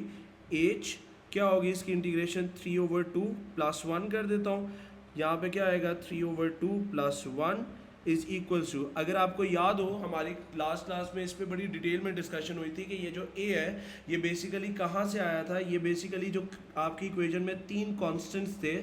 h, क्या होगी इसकी इंटीग्रेशन 3/2 + 1 कर देता हूँ। यहाँ पे क्या आएगा 3/2 + 1 इज इक्वल्स टू, अगर आपको याद हो हमारी लास्ट क्लास में इस पे बड़ी डिटेल में डिस्कशन हुई थी कि ये जो a है ये बेसिकली कहाँ से आया था। ये बेसिकली जो आपकी इक्वेशन में 3 कॉन्स्टेंट्स थे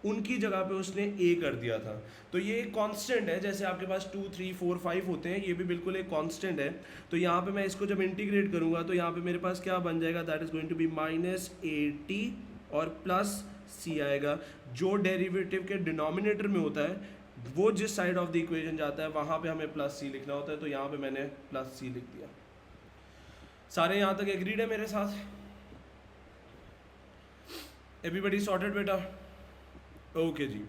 उनकी जगह पे उसने a कर दिया था। तो ये एक कांस्टेंट है, जैसे आपके पास 2, 3, 4, 5 होते हैं, ये भी बिल्कुल एक कांस्टेंट है। तो यहाँ पे मैं इसको जब इंटीग्रेट करूँगा तो यहाँ पे मेरे पास क्या बन जाएगा, that is going to be -at और +c आएगा। जो डेरिवेटिव के डिनोमिनेटर में होता है वो जिस साइड ऑफ द इक्वेशन जाता है वहाँ पे हमें +c लिखना होता है, तो यहाँ पे मैंने +c लिख दिया। सारे यहाँ तक एग्रीड है मेरे साथ? एवरीबॉडी सॉर्टेड बेटा? ओके जी।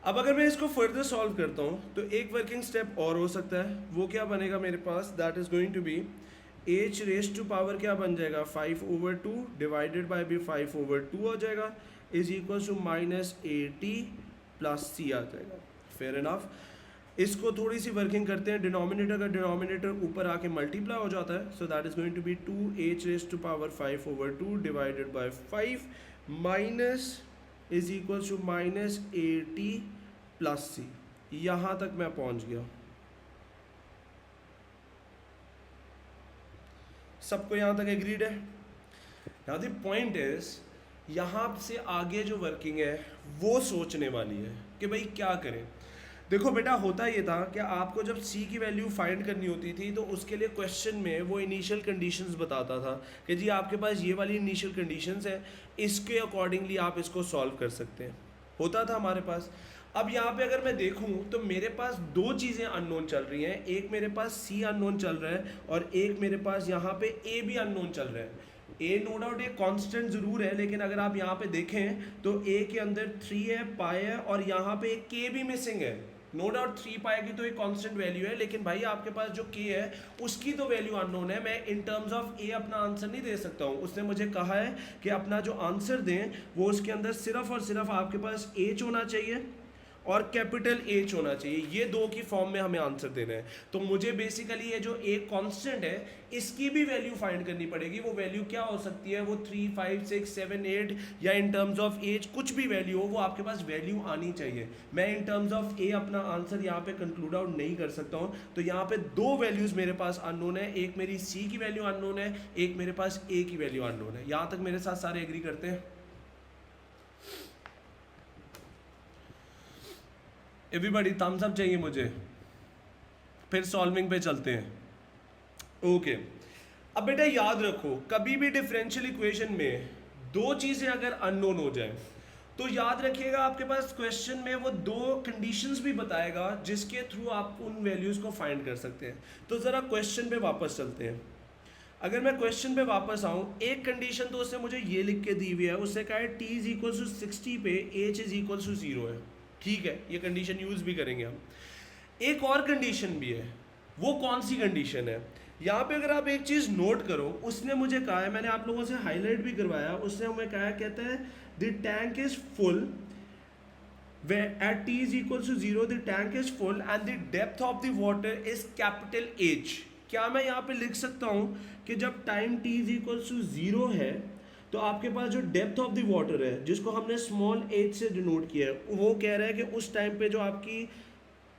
अब अगर मैं इसको फर्दर सॉल्व करता हूँ तो एक वर्किंग स्टेप और हो सकता है, वो क्या बनेगा मेरे पास, that is going to be h raise to power क्या बन जाएगा 5/2 डिवाइडेड बाय भी 5/2 हो जाएगा, is equal to -at + c आ जाएगा। Fair enough. इसको थोड़ी सी वर्किंग करते हैं, डिनोमिनेटर का डिनोमिनेटर ऊपर आके मल्टीप्लाई हो जाता है, so that is going to be 2h raise to power 5/2 divided by 5 minus is equal to -at + c। यहाँ तक मैं पहुँच गया। सबको यहाँ तक एग्रीड है? नाउ द पॉइंट इज, यहाँ से आगे जो वर्किंग है वो सोचने वाली है कि भाई क्या करें। देखो बेटा, होता ये था कि आपको जब c की वैल्यू फाइंड करनी होती थी तो उसके लिए क्वेश्चन में वो इनिशियल कंडीशंस बताता था कि जी आपके पास ये वाली इनिशियल कंडीशंस है, इसके अकॉर्डिंगली आप इसको सॉल्व कर सकते हैं, होता था हमारे पास। अब यहाँ पे अगर मैं देखूँ तो मेरे पास 2 चीज़ें अननोन चल रही हैं, एक मेरे पास c अननोन चल रहा है और एक मेरे पास यहाँ पे a भी अननोन चल रहा है। a नो डाउट एक कांस्टेंट ज़रूर है, लेकिन अगर आप यहाँ पे देखें तो a के अंदर 3 है, पाई है और यहाँ पे एक k भी मिसिंग है। नो डाउट 3 पाई की तो एक कांस्टेंट वैल्यू है, लेकिन भाई आपके पास जो k है उसकी तो वैल्यू अननोन है। मैं इन टर्म्स ऑफ a अपना आंसर नहीं दे सकता हूँ। उसने मुझे कहा है कि अपना जो आंसर दें वो उसके अंदर सिर्फ और सिर्फ आपके पास h होना चाहिए और कैपिटल H होना चाहिए, ये 2 की फॉर्म में हमें आंसर देना है। तो मुझे बेसिकली ये जो एक कांस्टेंट है इसकी भी वैल्यू फाइंड करनी पड़ेगी। वो वैल्यू क्या हो सकती है, वो 3, 5, 6, 7, 8 या इन टर्म्स ऑफ एज कुछ भी वैल्यू हो, वो आपके पास वैल्यू आनी चाहिए। मैं इन टर्म्स ऑफ ए अपना आंसर यहाँ पे कंक्लूड आउट नहीं कर सकता हूँ। तो यहाँ पे 2 वैल्यूज मेरे पास अननोन है, एक मेरी सी की वैल्यू अननोन है, एक मेरे पास ए की वैल्यू अननोन है। यहाँ तक मेरे साथ सारे एग्री करते हैं? एवरीबॉडी थम्स अप चाहिए मुझे, फिर सॉल्विंग पे चलते हैं। ओके, अब बेटा याद रखो, कभी भी डिफरेंशियल इक्वेशन में 2 चीज़ें अगर अननोन हो जाए तो याद रखिएगा आपके पास क्वेश्चन में वो 2 कंडीशंस भी बताएगा जिसके थ्रू आप उन वैल्यूज़ को फाइंड कर सकते हैं। तो ज़रा क्वेश्चन पे वापस चलते हैं। अगर मैं क्वेश्चन पे वापस आऊँ, एक कंडीशन तो उसने मुझे ये लिख के दी हुई है, उससे कहा है t = 60 पे h = 0 है। ठीक है, ये कंडीशन यूज़ भी करेंगे हम। एक और कंडीशन भी है, वो कौन सी कंडीशन है? यहाँ पे अगर आप एक चीज़ नोट करो, उसने मुझे कहा है, मैंने आप लोगों से हाईलाइट भी करवाया, उसने हमें कहा है, कहता है the tank is full where at t is equals to 0 the tank is full and the depth of the water is capital H। क्या मैं यहाँ पे लिख सकता हूँ कि जब time t is equals to 0 है तो आपके पास जो डेप्थ ऑफ द वाटर है जिसको हमने स्मॉल h से डिनोट किया है वो कह रहा है कि उस टाइम पे जो आपकी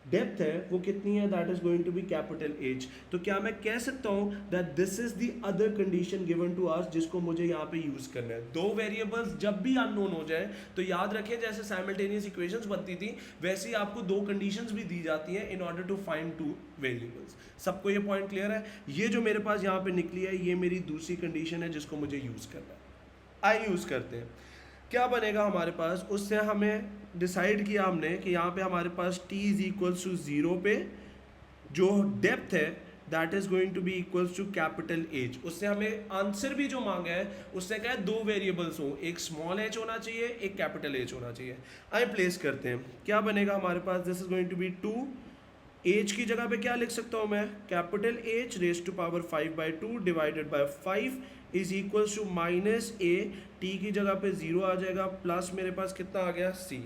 डेप्थ है वो कितनी है, that is going to be capital H। तो क्या मैं कह सकता हूँ that this is the other condition given to us जिसको मुझे यहाँ पे यूज करना है। दो वेरिएबल्स जब भी अननोन हो जाए तो याद रखें जैसे साइमल्टेनियस इक्वेशंस बनती थी वैसे ही आपको दो कंडीशंस भी दी जाती हैं in order to find two variables. सबको ये पॉइंट क्लियर है? ये जो मेरे पास यहाँ पे निकली है ये मेरी दूसरी कंडीशन है जिसको मुझे यूज करना है। आई यूज करते हैं, क्या बनेगा हमारे पास, उससे हमें डिसाइड किया हमने कि यहाँ पे हमारे पास t इज इक्वल्स टू 0 पे जो डेप्थ है that is going to be equals to capital H। उससे हमें आंसर भी जो मांगा है उससे क्या है, दो वेरिएबल्स हो, एक स्मॉल h होना चाहिए एक कैपिटल H होना चाहिए। आइए प्लेस करते हैं, क्या बनेगा हमारे पास, this is going to be 2 h की जगह पे क्या लिख सकता हूँ मैं, capital H raise to power 5/2 divided by 5 is equals to minus a, t की जगह पे 0 आ जाएगा प्लस मेरे पास कितना आ गया c।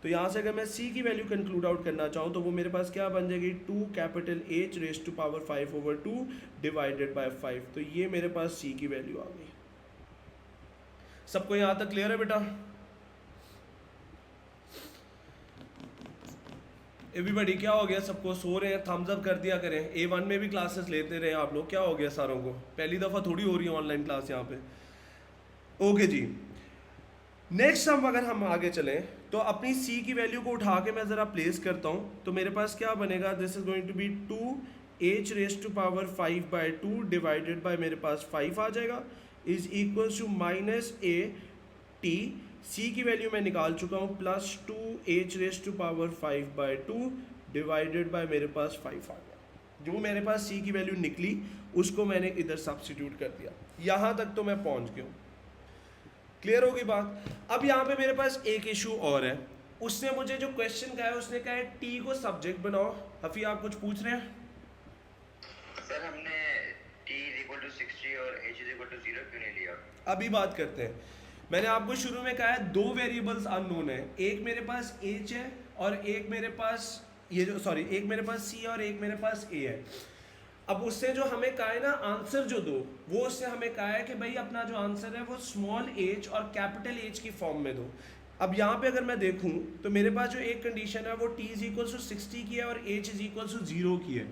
तो यहाँ से अगर मैं c की वैल्यू कंक्लूड आउट करना चाहूँ तो वो मेरे पास क्या बन जाएगी 2 capital H raise to power 5/2 divided by 5। तो ये मेरे पास c की वैल्यू आ गई। सबको यहाँ तक क्लियर है बेटा? एवरीबॉडी क्या हो गया, सबको सो रहे हैं, थम्स अप कर दिया करें। A1 में भी क्लासेस लेते रहे आप लोग, क्या हो गया सारों को, पहली दफ़ा थोड़ी हो रही है ऑनलाइन क्लास यहाँ पे। ओके जी, नेक्स्ट अगर हम आगे चलें तो अपनी C की वैल्यू को उठा के मैं ज़रा प्लेस करता हूँ तो मेरे पास क्या बनेगा, this is going to be 2h raise to power 5/2 divided by मेरे पास 5 आ जाएगा is equals to minus a t। C की वैल्यू मैं निकाल चुका हूँ plus 2h raise to power 5/2 divided by मेरे पास 5 आ गया। जो मेरे पास C की वैल्यू निकली उसको मैंने इधर सब्स्टिट्यूट कर दिया। यहाँ तक तो मैं पहुँच गया हूँ, क्लियर होगी बात। अब यहाँ पे मेरे पास एक इशू और है, उसने मुझे जो क्वेश्चन कहा है उसने कहा है T को सब्जेक्ट बनाओ। हफी आप कुछ पूछ रहे हैं?
सर हमने t = 60 और h = 0 क्यों नहीं लिया?
अभी बात करते हैं। मैंने आपको शुरू में कहा है दो वेरिएबल्स अननोन है, एक मेरे पास h है और एक मेरे पास एक मेरे पास c और एक मेरे पास a है। अब उससे जो हमें कहा है ना आंसर जो दो, वो उससे हमें कहा है कि भाई अपना जो आंसर है वो स्मॉल h और कैपिटल H की फॉर्म में दो। अब यहाँ पे अगर मैं देखूँ तो मेरे पास जो एक कंडीशन है वो t = 60 की है और h = 0 की है।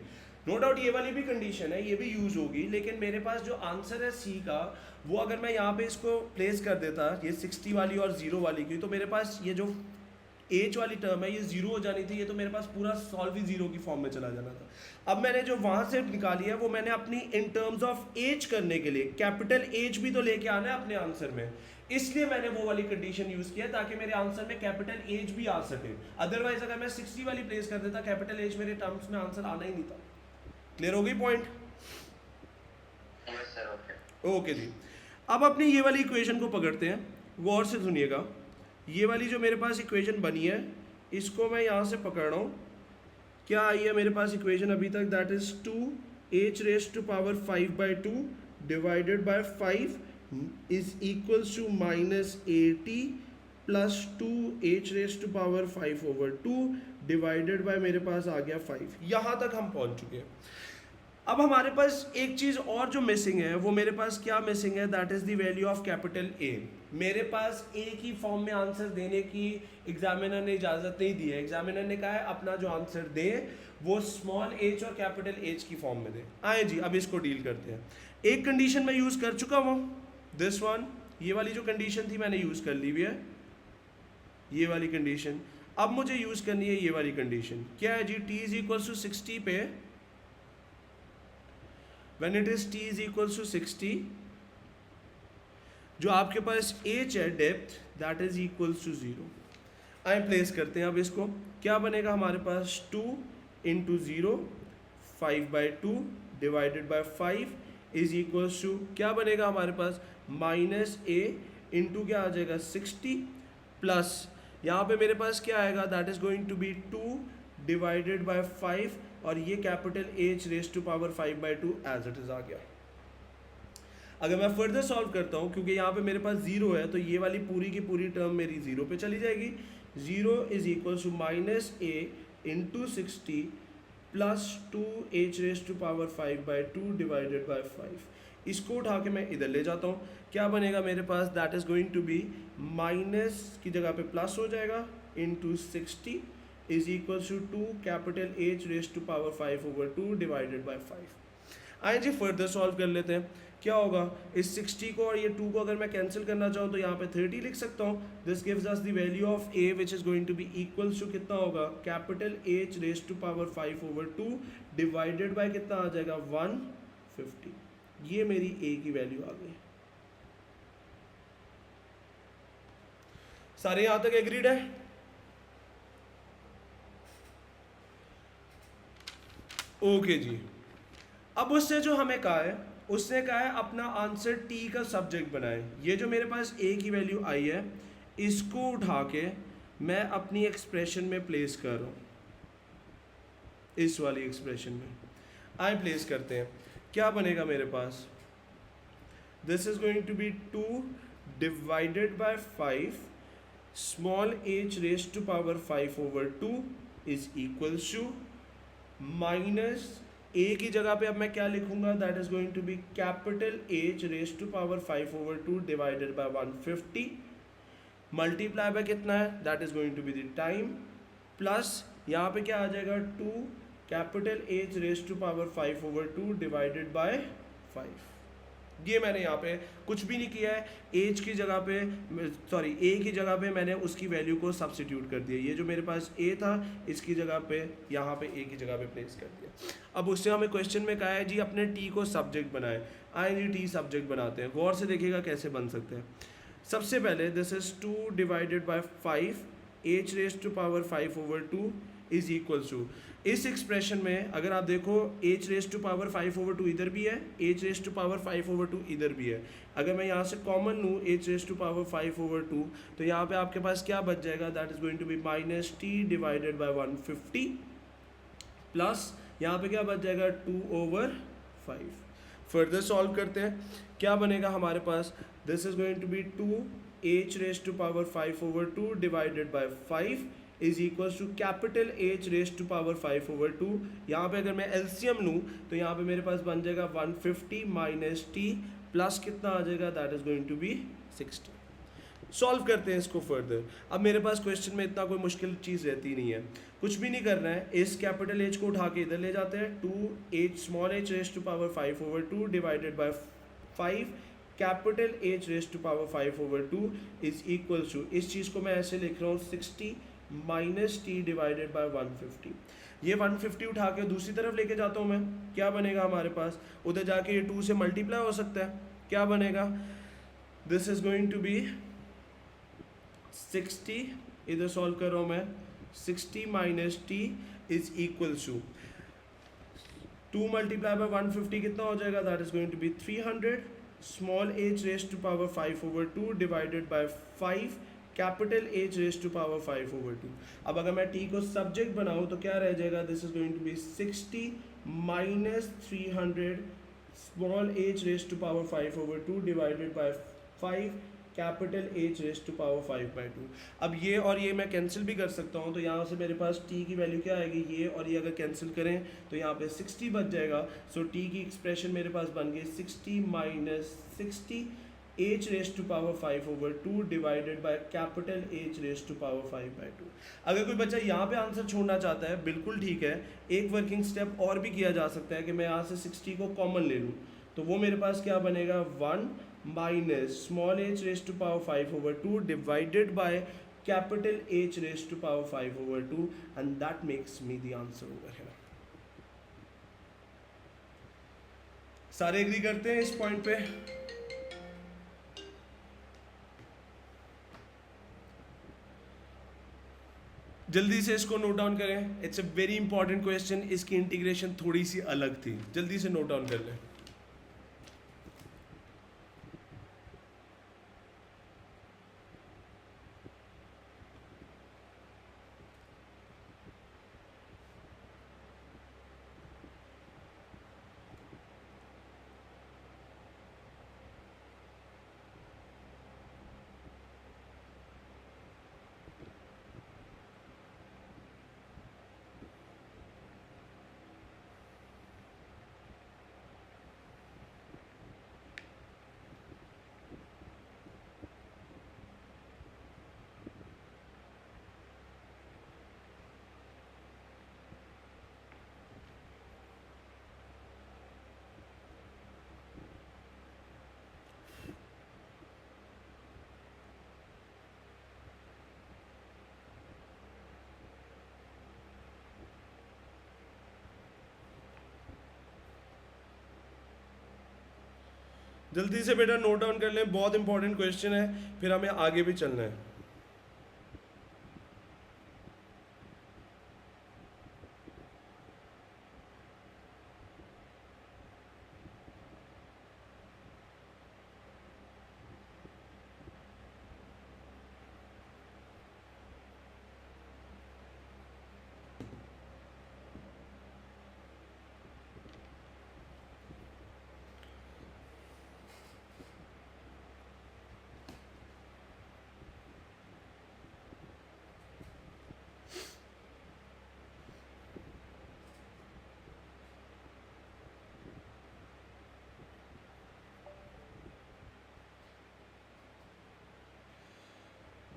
नो डाउट ये वाली भी कंडीशन है, ये भी यूज होगी, लेकिन मेरे पास जो आंसर है C का वो अगर मैं यहाँ पे इसको प्लेस कर देता ये 60 वाली और 0 वाली की, तो मेरे पास ये जो H वाली टर्म है ये 0 हो जानी थी, ये तो मेरे पास पूरा सॉल्व ही 0 की फॉर्म में चला जाना था। अब मैंने जो वहाँ से निकाली है वो मैंने अपनी इन टर्म्स ऑफ H करने के लिए कैपिटल H भी तो लेके आना है अपने आंसर में, इसलिए मैंने वो वाली कंडीशन यूज किया ताकि मेरे आंसर में कैपिटल H भी आ सके। अदरवाइज अगर मैं 60 वाली प्लेस कर देता कैपिटल H मेरे टर्म्स में आंसर आना ही नहीं था। क्लियर हो गई point?
Yes sir, okay.
Okay जी, अब अपनी ये वाली इक्वेशन को पकड़ते हैं, गौर से सुनिएगा। ये वाली जो मेरे पास इक्वेशन बनी है इसको मैं यहाँ से पकड़ रहा हूँ, क्या आई है मेरे पास इक्वेशन अभी तक, that is 2h raise to power 5/2 divided by 5 is equals to minus AT plus 2h raise to power 5/2 divided by मेरे पास आ गया 5। यहाँ तक हम पहुँच चुके हैं। अब हमारे पास एक चीज़ और जो मिसिंग है वो मेरे पास क्या मिसिंग है, that is the value of capital A। मेरे पास A की फॉर्म में आंसर देने की एग्जामिनर ने इजाज़त नहीं दी है। एग्जामिनर ने कहा है अपना जो आंसर दे वो स्मॉल h और कैपिटल H की फॉर्म में दे। आए जी, अब इसको डील करते हैं। एक कंडीशन मैं यूज़ कर चुका हूँ, दिस वन, ये वाली जो कंडीशन थी मैंने यूज़ कर ली हुई है, ये वाली कंडीशन। अब मुझे यूज़ करनी है ये वाली कंडीशन, क्या है जी, t = 60 पे when it is t = 60 जो आपके पास h है depth that is equals to 0। I place करते हैं अब इसको, क्या बनेगा हमारे पास 2 × 0 5/2 divided by 5 is equals to क्या बनेगा हमारे पास माइनस a इंटू क्या आ जाएगा 60 प्लस यहाँ पे मेरे पास क्या आएगा, that is going to be 2 divided by 5 और ये capital H raise to power 5/2 as it is आ गया। अगर मैं फर्दर सॉल्व करता हूँ, क्योंकि यहाँ पे मेरे पास 0 है तो ये वाली पूरी की पूरी टर्म मेरी 0 पे चली जाएगी, 0 is equal to minus a into 60 plus 2h raise to power 5/2 divided by 5। इसको उठा के मैं इधर ले जाता हूँ, क्या बनेगा मेरे पास, that is going to be minus की जगह पे प्लस हो जाएगा into 60 is equal to 2 capital H raise to power 5/2 divided by 5। आइए जी फर्दर सॉल्व कर लेते हैं। क्या होगा, इस 60 को और ये 2 को अगर मैं कैंसिल करना चाहूँ तो यहाँ पे 30 लिख सकता हूँ। This gives us the value of a which is going to be equals to कितना होगा, capital H raise to power 5/2 divided by कितना आ जाएगा 150। ये मेरी a की वैल्यू आ गई। सारे यहाँ तक एग्रीड है? ओके जी। अब उससे जो हमें कहा है, उसने कहा है अपना आंसर टी का सब्जेक्ट बनाए। ये जो मेरे पास ए की वैल्यू आई है, इसको उठा के मैं अपनी एक्सप्रेशन में प्लेस कर रहा हूँ, इस वाली एक्सप्रेशन में आए प्लेस करते हैं। क्या बनेगा मेरे पास, this is going to be 2 divided by 5 small h raise to power 5/2 is equal to minus a की जगह पे अब मैं क्या लिखूंगा, that is going to be capital H raise to power 5/2 divided by 150 multiply by कितना है, that is going to be the time, plus यहाँ पे क्या आ जाएगा 2 capital H raise to power 5/2 divided by 5। ये मैंने यहाँ पे कुछ भी नहीं किया है, एज की जगह पे सॉरी ए की जगह पे मैंने उसकी वैल्यू को सब्सिट्यूट कर दिया। ये जो मेरे पास ए था इसकी जगह पे यहाँ पे ए की जगह पे प्लेस कर दिया। अब उससे हमें क्वेश्चन में कहा है जी अपने टी को सब्जेक्ट बनाए। आए जी टी सब्जेक्ट बनाते हैं, गौर से देखिएगा कैसे बन सकते हैं। सबसे पहले this is 2 divided by 5 h raise to power 5/2 is equal to, इस एक्सप्रेशन में अगर आप देखो h रेज टू पावर 5/2 इधर भी है, h रेज टू पावर 5/2 इधर भी है। अगर मैं यहाँ से कॉमन लूँ h रेज टू पावर 5/2 तो यहाँ पे आपके पास क्या बच जाएगा, that is going to be minus t divided by 150 plus यहाँ पे क्या बच जाएगा 2/5। फर्दर सॉल्व करते हैं, क्या बनेगा हमारे पास, this is going to be 2h raise to power 5/2 divided by 5 is equal to capital H raise to power 5/2। यहाँ पे अगर मैं एलसीएम लूँ तो यहाँ पे मेरे पास बन जाएगा 150 माइनस टी प्लस कितना आ जाएगा, that is going to be 60। Solve करते हैं इसको फर्दर। अब मेरे पास क्वेश्चन में इतना कोई मुश्किल चीज़ रहती नहीं है, कुछ भी नहीं करना है। इस कैपिटल H को उठा के इधर ले जाते हैं, 2h small h raise to power 5/2 divided by 5 capital H raise to power 5/2 is equal to, इस चीज़ को मैं ऐसे लिख रहा हूँ 60 माइनस टी डिवाइडेड बाय 150। ये 150 उठा के दूसरी तरफ लेके जाता हूँ मैं, क्या बनेगा हमारे पास, उधर जाके ये 2 से मल्टीप्लाई हो सकता है, क्या बनेगा, this is going to be 60, इधर सॉल्व कर रहा हूँ मैं, 60 minus t is equal to 2 multiply by 150 कितना हो जाएगा, that is going to be 300 small h raise to power 5/2 divided by 5 capital H raise to power 5/2। अब अगर मैं t को सब्जेक्ट बनाऊं तो क्या रह जाएगा, this is going to be 60 minus 300 small h raise to power 5/2 divided by 5 capital H raise to power 5/2। अब ये और ये मैं कैंसिल भी कर सकता हूँ, तो यहाँ से मेरे पास t की वैल्यू क्या आएगी, ये और ये अगर कैंसिल करें तो यहाँ पे 60 बच जाएगा। सो t की एक्सप्रेशन मेरे पास बन गई 60 minus 60 h raise to power 5/2 divided by capital H raise to power 5/2। अगर कोई बच्चा यहाँ पे आंसर छोड़ना चाहता है, बिल्कुल ठीक है, एक वर्किंग स्टेप और भी किया जा सकता है कि मैं यहाँ से 60 को कॉमन ले लूँ, तो वो मेरे पास क्या बनेगा 1 minus small h raise to power 5/2 divided by capital H raise to power 5/2 and that makes me the answer over here. सारे एग्री करते हैं इस पॉइंट पे? जल्दी से इसको नोट डाउन करें, it's a very important question, इसकी इंटीग्रेशन थोड़ी सी अलग थी, जल्दी से नोट डाउन कर लें। जल्दी से बेटा नोट डाउन कर लें, बहुत इंपॉर्टेंट क्वेश्चन है, फिर हमें आगे भी चलना है।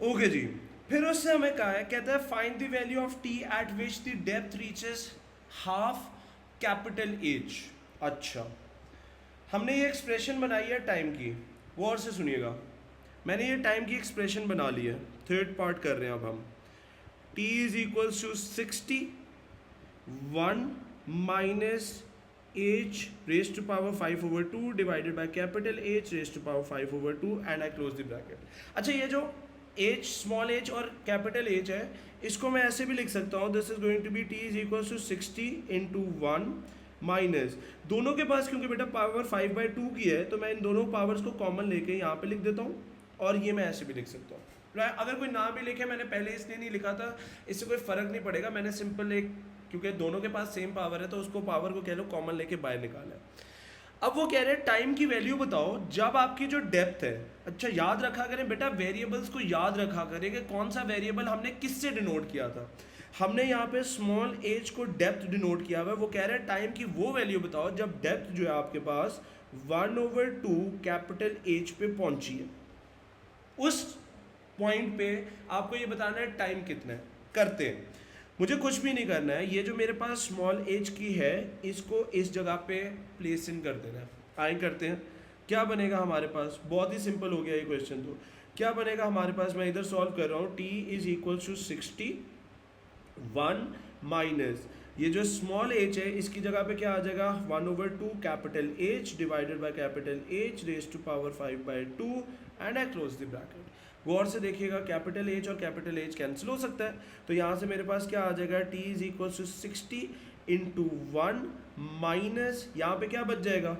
ओके जी, फिर उससे हमें कहा है, कहता है find the value of T eight which the depth reaches half capital H. अच्छा, हमने ये एक्सप्रेशन बनाई है टाइम की, गौर से सुनिएगा। मैंने ये टाइम की एक्सप्रेशन बना ली है, थर्ड पार्ट कर रहे हैं अब हम। t is equals to 60 1 minus h raise to power 5/2 divided by capital H raise to power 5/2 and I close the bracket. अच्छा, ये जो h स्मॉल h और कैपिटल H है, इसको मैं ऐसे भी लिख सकता हूँ, this is going to be t is equals to 60 into 1 minus, दोनों के पास क्योंकि बेटा पावर 5/2 की है, तो मैं इन दोनों पावर्स को कॉमन लेके यहाँ पे लिख देता हूँ, और ये मैं ऐसे भी लिख सकता हूँ। अगर कोई ना भी लिखे, मैंने पहले इसलिए नहीं लिखा था, इससे कोई फ़र्क नहीं पड़ेगा, मैंने सिंपल एक, क्योंकि दोनों के पास सेम पावर है तो उसको पावर को कह लो कॉमन लेके बाहर निकाला है। अब वो कह रहे हैं टाइम की वैल्यू बताओ जब आपकी जो डेप्थ है। अच्छा, याद रखा करें बेटा, वेरिएबल्स को याद रखा करें कि कौन सा वेरिएबल हमने किससे डिनोट किया था। हमने यहाँ पे स्मॉल एज को डेप्थ डिनोट किया हुआ है। वो कह रहे हैं टाइम की वो वैल्यू बताओ जब डेप्थ जो है आपके पास 1/2 कैपिटल एज पे पहुंची है। उस पॉइंट पे आपको ये बताना है टाइम कितना है। करते हैं, मुझे कुछ भी नहीं करना है, ये जो मेरे पास स्मॉल एज की है इसको इस जगह पे प्लेस इन कर देना है। आए करते हैं, क्या बनेगा हमारे पास, बहुत ही सिंपल हो गया ये क्वेश्चन। तो क्या बनेगा हमारे पास, मैं इधर सॉल्व कर रहा हूँ, t is equal to 60 1 minus ये जो स्मॉल h है इसकी जगह पे क्या आ जाएगा 1/2 capital H divided by capital H raise to power 5/2 and I close the bracket. गौर से देखिएगा, कैपिटल H और कैपिटल H कैंसिल हो सकता है, तो यहाँ से मेरे पास क्या आ जाएगा, t is equal to 60 into 1 minus यहाँ पे क्या बच जाएगा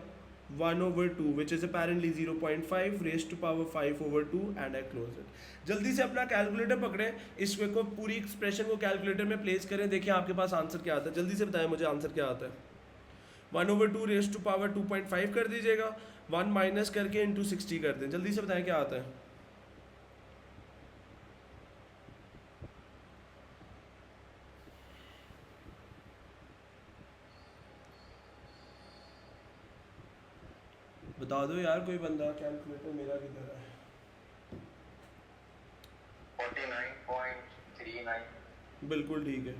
1/2 which is apparently 0.5 raise to power 5/2 and I close it. जल्दी से अपना कैलकुलेटर पकड़ें, इसको को पूरी एक्सप्रेशन को कैलकुलेटर में प्लेस करें, देखिए आपके पास आंसर क्या आता है। जल्दी से बताएं मुझे आंसर क्या आता है। 1/2 रेज टू पावर 2.5 कर दीजिएगा, 1 माइनस करके इंटू 60 कर दें। जल्दी से बताएं क्या आता है। बता दो यार कोई बंदा, कैलकुलेटर मेरा किधर है।
49.39।
बिल्कुल ठीक है।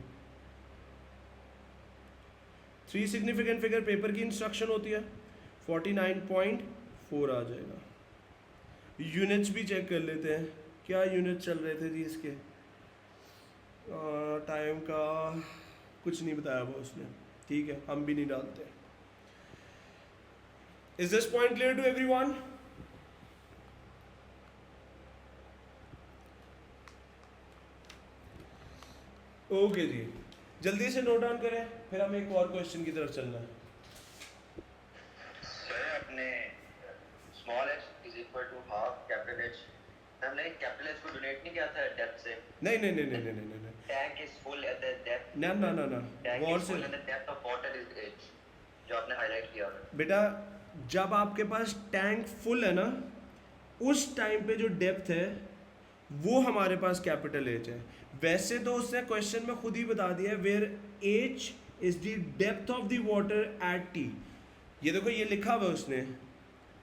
3 सिग्निफिकेंट फिगर पेपर की इंस्ट्रक्शन होती है, 49.4 आ जाएगा। यूनिट्स भी चेक कर लेते हैं, क्या यूनिट चल रहे थे जी इसके। टाइम का कुछ नहीं बताया वो उसने, ठीक है, हम भी नहीं डालते। Is this point clear to everyone? Okay जी, जल्दी से नोट डाउन करें, फिर हम एक और क्वेश्चन की तरफ चलना है।
सर अपने small h is equal to half capital H, हमने कैपिटल H को डोनेट नहीं किया था डेप्थ से।
नहीं नहीं नहीं नहीं नहीं नहीं,
tank is full at the depth.
ना ना ना ना,
गौर से at the depth of water is H, जो आपने हाईलाइट किया है
बेटा। जब आपके पास टैंक फुल है ना, उस टाइम पे जो डेप्थ है वो हमारे पास कैपिटल H है। वैसे तो उसने क्वेश्चन में खुद ही बता दिया है, where H is the depth of the water at T। ये देखो ये लिखा हुआ है उसने,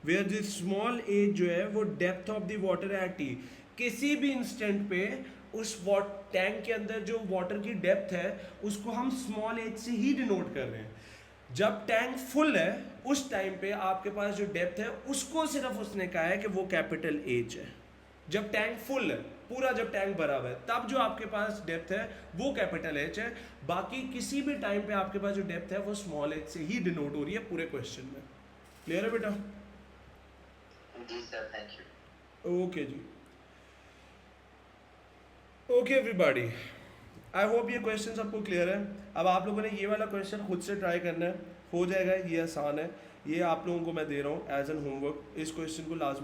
वेयर द स्मॉल H जो है वो depth of the water at T। किसी भी इंस्टेंट पे उस टैंक के अंदर जो वाटर की डेप्थ है उसको हम स्मॉल h से ही डिनोट कर रहे हैं। जब टैंक फुल है उस टाइम पे आपके पास जो डेप्थ है उसको सिर्फ उसने कहा है कि वो कैपिटल H है। जब टैंक फुल है, पूरा जब टैंक भरा हुआ है, तब जो आपके पास डेप्थ है वो कैपिटल H है। बाकी किसी भी टाइम पे आपके पास जो डेप्थ है वो स्मॉल h से ही डिनोट हो रही है पूरे क्वेश्चन में। क्लियर है बेटा?
जी सर, थैंक यू।
ओके जी, ओके एवरीबॉडी, आई होप ये क्वेश्चन आपको क्लियर है। अब आप लोगों ने ये वाला क्वेश्चन खुद से ट्राई करना है, हो जाएगा, ये आसान है, ये आप लोगों को मैं दे रहा हूँ एज एन होमवर्क। इस क्वेश्चन को लाजमी